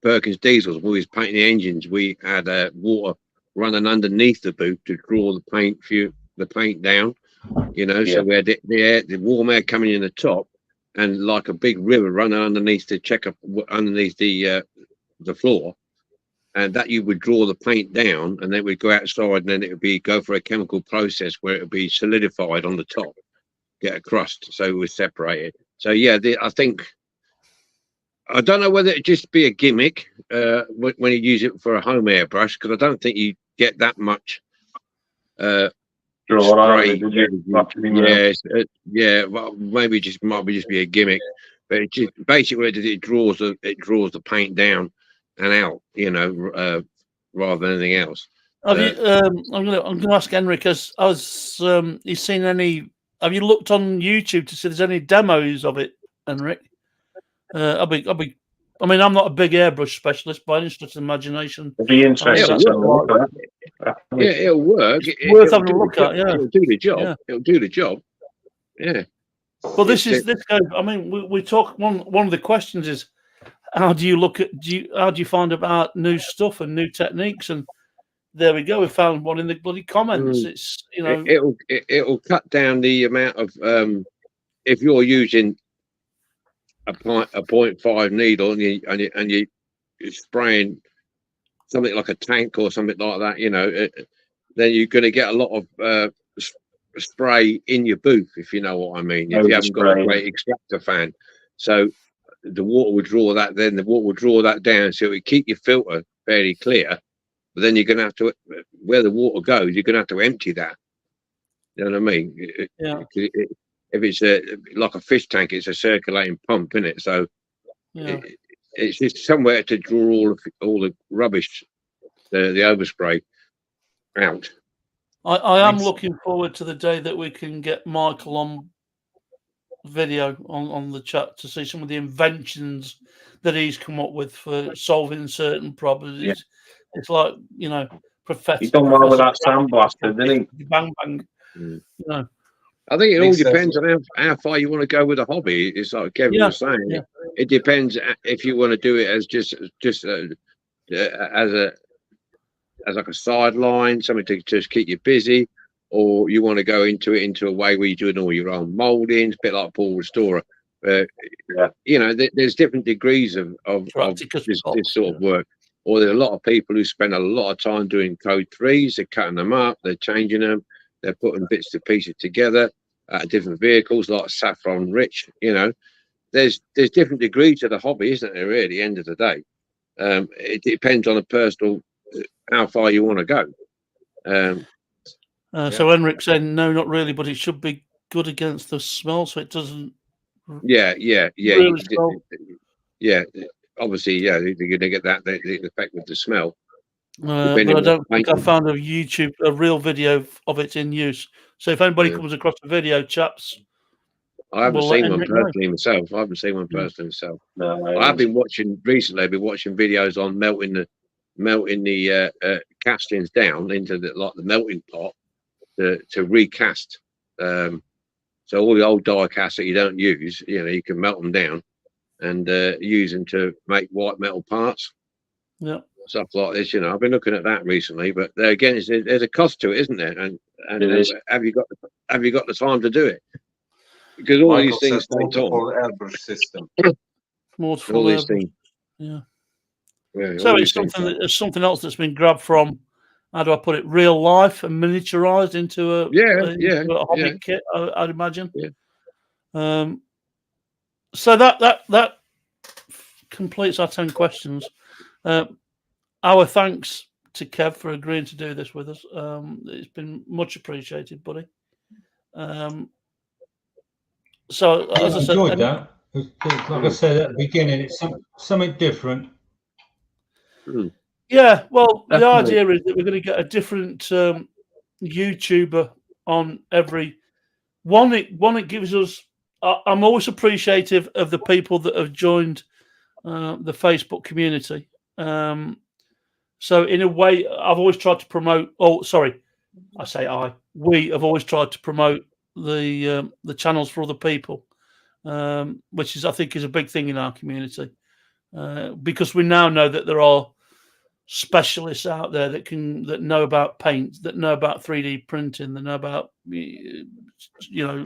Perkins Diesels, when we was painting the engines, we had water running underneath the boot to draw the paint down. You know, so we had the warm air coming in the top, and like a big river running underneath to check up underneath the floor, and that you would draw the paint down, and then we'd go outside, and then it would go for a chemical process where it would be solidified on the top, get a crust, so we separate it. So yeah, I think, I don't know whether it just be a gimmick when you use it for a home airbrush, because I don't think you get that much spray. Well, maybe might just be a gimmick, but it just basically it draws the paint down and out, you know, rather than anything else. Have you? I'm gonna ask Henrik, as you seen any? Have you looked on YouTube to see if there's any demos of it, Henrik? I mean, I'm not a big airbrush specialist, by any stretch of imagination. It'll be interesting. Yeah, it'll work. It's worth having a look at. Yeah, it'll do the job. Yeah. It'll do the job. Yeah. But this goes. I mean, we talk. One of the questions is, how do you look at? How do you find about new stuff and new techniques? And there we go. We found one in the bloody comments. It's, you know, it'll cut down the amount of if you're using a 0.5 needle and you're spraying something like a tank or something like that, you know, then you're going to get a lot of spray in your booth, if you know what I mean. If you haven't got a great extractor fan, so the water will draw that. Then the water will draw that down, so it will keep your filter fairly clear. But then you're going to have to, where the water goes, you're going to have to empty that. You know what I mean? Yeah. If it's like a fish tank, it's a circulating pump, isn't it? So it's just somewhere to draw all the rubbish, the overspray out. I am looking forward to the day that we can get Michael on video on the chat to see some of the inventions that he's come up with for solving certain problems. Yeah. It's like, you know, prophetic. He's done well with that sandblaster, didn't he? Bang bang. You know. I think it all depends on how far you want to go with a hobby. It's like Kevin was saying. Yeah. It depends if you want to do it as just as like a sideline, something to just keep you busy, or you want to go into a way where you're doing all your own moldings, a bit like Paul Restorer. You know, there's different degrees of this sort of work. Or there are a lot of people who spend a lot of time doing code 3s. They're cutting them up, they're changing them, they're putting bits to pieces together, different vehicles like Saffron Rich. You know, there's different degrees to the hobby, isn't there? Really, at the end of the day, it depends on a personal how far you want to go. So Henrik said, no, not really, but it should be good against the smell, so it doesn't. Really obviously, you're going to get that the effect with the smell. But I don't think I found a real video of it in use. So if anybody comes across a video, chaps, I haven't seen one personally myself. I haven't seen one personally myself. No, I've been watching recently. I've been watching videos on melting the castings down into the melting pot to recast. So all the old die casts that you don't use, you know, you can melt them down and use them to make white metal parts. Yeah, stuff like this. You know, I've been looking at that recently, but there again, there's a cost to it, isn't there? And have you got the time to do it? Because all these things take time. Airbrush system. Multiple all these things. Yeah. So it's something else that's been grabbed from, how do I put it, real life and miniaturized into a hobby kit, I'd imagine. Yeah. So that completes our 10 questions. Our thanks to Kev for agreeing to do this with us. It's been much appreciated, buddy. So Yeah, as I I said, enjoyed that. Like I said at the beginning, it's something different. yeah. Well, the Definitely. idea is that we're going to get a different YouTuber on every one. It gives us. I'm always appreciative of the people that have joined the Facebook community. So in a way, I've always tried to promote. Oh, sorry, I say I. We have always tried to promote the channels for other people, which is I think is a big thing in our community, because we now know that there are specialists out there that know about paint, that know about 3D printing, that know about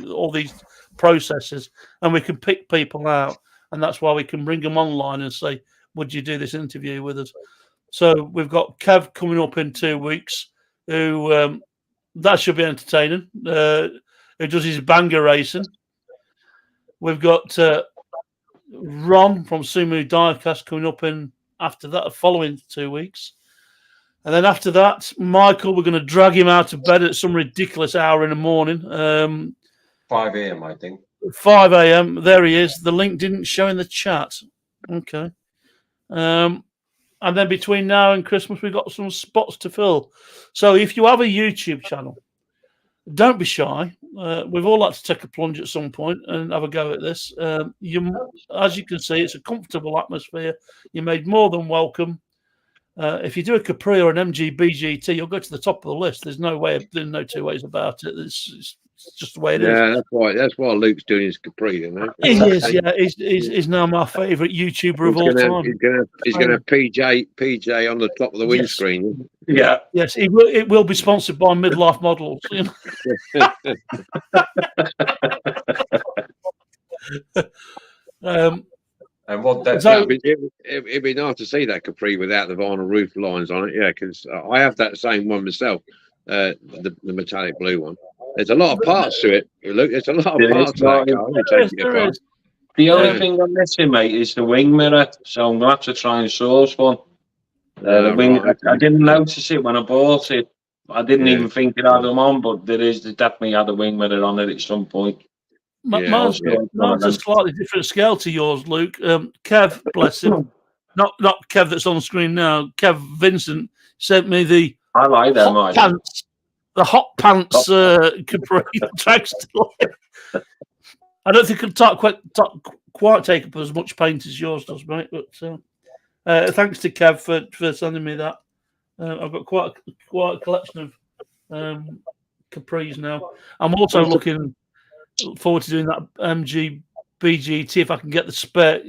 all these processes, and we can pick people out, and that's why we can bring them online and say, would you do this interview with us? So we've got Kev coming up in 2 weeks, who that should be entertaining, who does his banger racing. We've got Ron from Sumu Diecast coming up in after that, the following 2 weeks. And then after that, Michael, we're going to drag him out of bed at some ridiculous hour in the morning. 5 a.m., I think. 5 a.m. There he is. The link didn't show in the chat. Okay. And then between now and Christmas, we've got some spots to fill. So if you have a YouTube channel, don't be shy. We've all had to take a plunge at some point and have a go at this. As you can see, it's a comfortable atmosphere. You're made more than welcome. If you do a Capri or an MG BGT, you'll go to the top of the list. There's no two ways about it. It's just the way it is. Yeah, that's why Luke's doing his Capri, you know. He is, yeah. He's now my favourite YouTuber of all time. He's gonna PJ on the top of the windscreen. Yeah. Yes, it will be sponsored by Midlife Models. You know? And what that It'd be nice to see that Capri without the vinyl roof lines on it. Yeah, because I have that same one myself, the metallic blue one. There's a lot of parts to it. Look, there's a lot of parts to that car. The only thing I'm missing, mate, is the wing mirror. So I'm gonna have to try and source one. The wing, right. I didn't notice it when I bought it. I didn't even think it had them on, but there definitely had a wing mirror on it at some point. Mine's a slightly different scale to yours, Luke. Kev, bless him, not Kev that's on screen now. Kev Vincent sent me the hot pants Capri tracks. I don't think it'll quite take up as much paint as yours does, mate. But thanks to Kev for sending me that. I've got quite a collection of Capris now. I'm also looking forward to doing that MG BGT if I can get the spare.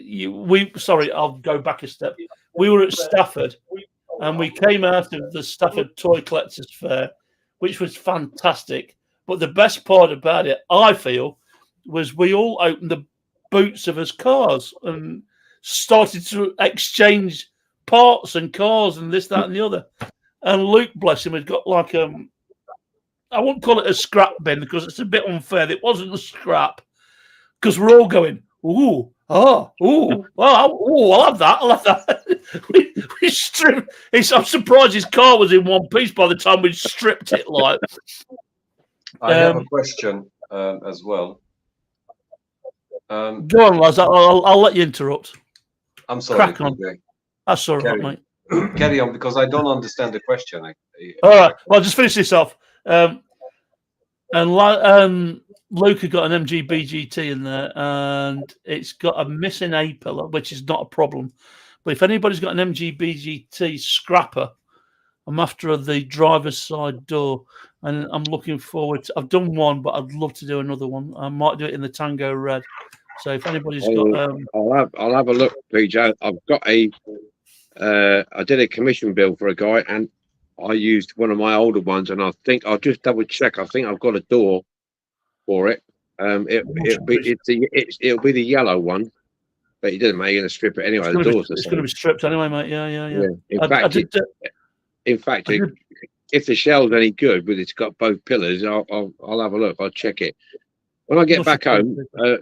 I'll go back a step. We were at Stafford and we came out of the Stafford Toy Collectors Fair, which was fantastic. But the best part about it, I feel, was we all opened the boots of his cars and started to exchange parts and cars and this, that, and the other. And Luke, bless him, had got like I won't call it a scrap bin because it's a bit unfair. It wasn't a scrap because we're all going, I'll have that. We stripped. I'm surprised his car was in one piece by the time we stripped it. Like, I have a question as well. Go on, Laz. I'll let you interrupt. I'm sorry. Crack on. That's all right, mate. Carry on because I don't understand the question. All right. Well, I'll just finish this off. And Luke had got an MG BGT in there, and it's got a missing A pillar, which is not a problem. But if anybody's got an MG BGT scrapper, I'm after the driver's side door, and I'm looking forward to. I've done one, but I'd love to do another one. I might do it in the Tango Red. So if anybody's got, I'll have a look, PJ. I've got I did a commission bill for a guy, and I used one of my older ones, and I think I'll just double check. I think I've got a door for it. It'll be the yellow one, but it doesn't matter. You're gonna strip it anyway. It's going to be stripped anyway, mate. Yeah. In fact, if the shell's any good, but it's got both pillars, I'll have a look. I'll check it when I get back home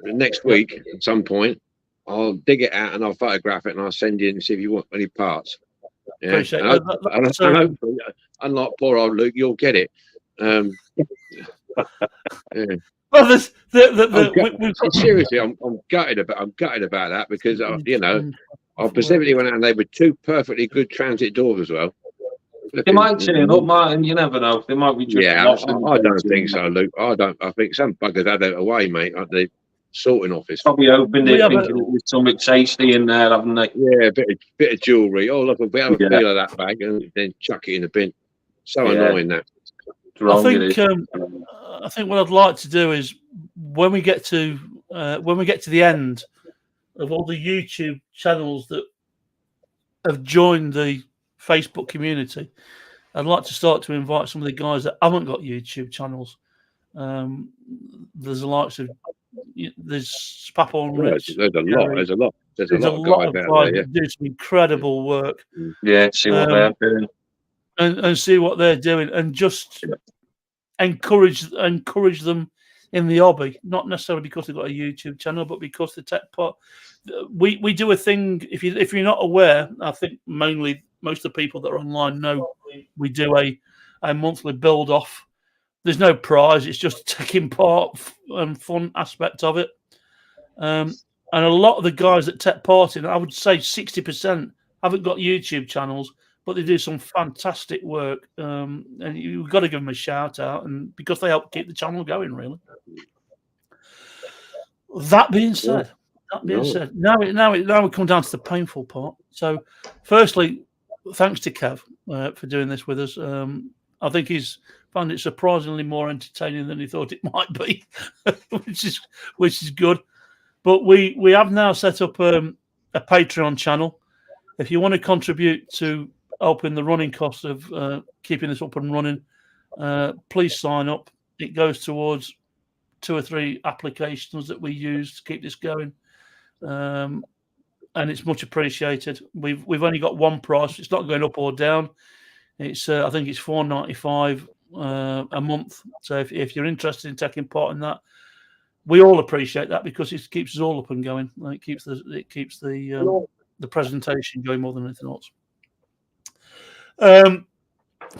next week at some point. I'll dig it out and I'll photograph it and I'll send you and see if you want any parts. Yeah. And hopefully, unlike poor old Luke, you'll get it. Yeah. Well, Seriously, I'm gutted about that because I specifically went out and they were two perfectly good transit doors as well. They might turn up, Martin. You never know. They might be just. Yeah, I don't think so, Luke. I don't. I think some buggers had it away, mate. Like the sorting office. Probably opened it thinking it was something tasty in there, haven't they? Yeah, a bit of jewellery. Oh, look, we have a feel of that bag, and then chuck it in the bin. So annoying that. I think what I'd like to do is when we get to the end of all the YouTube channels that have joined the Facebook community, I'd like to start to invite some of the guys that haven't got YouTube channels. There's the likes of Spapo and Rich. There's a lot of guys out there. That do some incredible work. Yeah, see what they're doing. And see what they're doing, and just encourage them in the hobby, not necessarily because they've got a YouTube channel, but because the tech part. We do a thing. If you're not aware, I think mainly most of the people that are online know we do a monthly build off. There's no prize; it's just taking part and fun aspect of it. And a lot of the guys that take part in, I would say 60% haven't got YouTube channels, but they do some fantastic work, and you've got to give them a shout out, and because they help keep the channel going, really. That being said, now we come down to the painful part. So, firstly, thanks to Kev for doing this with us. I think he's found it surprisingly more entertaining than he thought it might be, which is good. But we have now set up a Patreon channel. If you want to contribute to helping the running costs of keeping this up and running, please sign up. It goes towards 2 or 3 applications that we use to keep this going, and it's much appreciated. We've only got one price; it's not going up or down. It's I think it's $4.95 a month. So if you're interested in taking part in that, we all appreciate that because it keeps us all up and going. It keeps the presentation going more than anything else.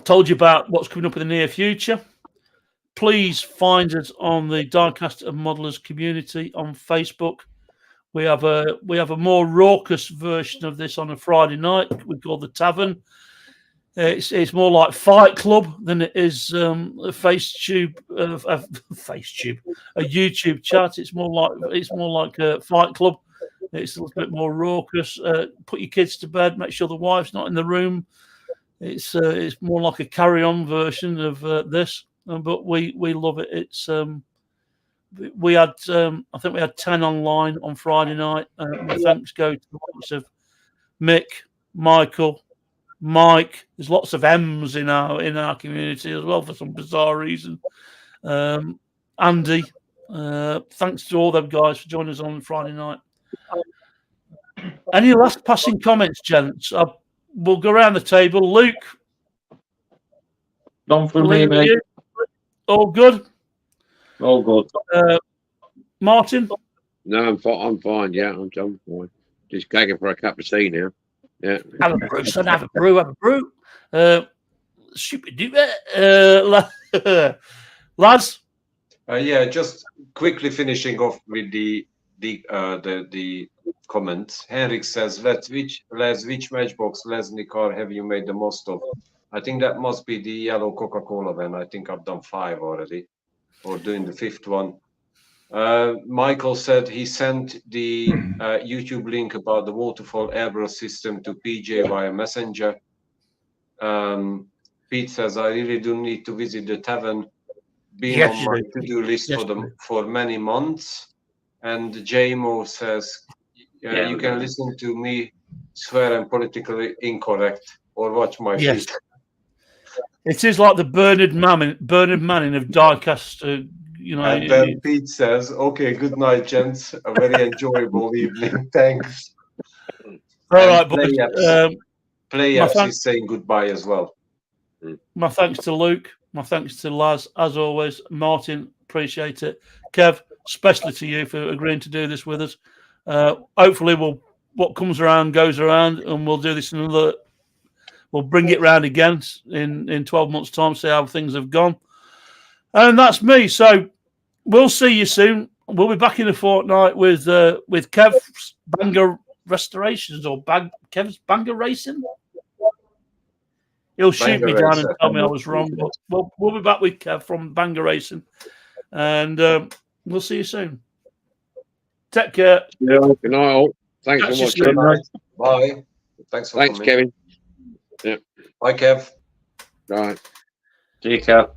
Told you about what's coming up in the near future. Please find us on the Diecast and Modelers community on Facebook. We have a more raucous version of this on a Friday night. We call the Tavern. It's more like Fight Club than it is a YouTube chat. It's more like a Fight Club. It's a little bit more raucous. Put your kids to bed. Make sure the wife's not in the room. It's more like a carry-on version of this, but we love it. It's we had I think we had 10 online on Friday night. Thanks go to the likes of Mick, Michael, Mike. There's lots of M's in our community as well for some bizarre reason. Andy, thanks to all them guys for joining us on Friday night. Any last passing comments, gents? We'll go around the table. Luke, none from me, mate. All good. All good. Martin. No, I'm fine. Yeah, I'm fine. Just gagging for a cup of tea now. Yeah. Have a brew, son. Have a brew. Stupid duper. Lads. Yeah, just quickly finishing off with the comments. Henrik says, Les, which matchbox Leslie car have you made the most of? I think that must be the yellow Coca-Cola van. I think I've done 5 already, or doing the 5th one. Michael said he sent the YouTube link about the waterfall airbrush system to PJ via Messenger. Pete says, I really do need to visit the tavern. Been on my to-do list for many months. And JMO says, you can listen to me swear I'm politically incorrect or watch my feet. It is like the Bernard Manning of Diecast. And then Pete says, okay, good night, gents. A very enjoyable evening. Thanks. All right, boys. Playapps is saying goodbye as well. My thanks to Luke. My thanks to Laz, as always. Martin, appreciate it. Kev, especially to you for agreeing to do this with us. Hopefully, what comes around goes around, and we'll do this we'll bring it round again in 12 months' time, see how things have gone. And that's me. So we'll see you soon. We'll be back in a fortnight with Kev's Banger Restorations or Kev's Banger Racing. He'll shoot me down and tell me I was wrong. But we'll be back with Kev from Banger Racing, and we'll see you soon. Take care. Yeah, good night, all. Thanks Catch for you watching. soon. Bye. Thanks for Thanks, coming. Kevin. Bye, Kev. Right. Diecast.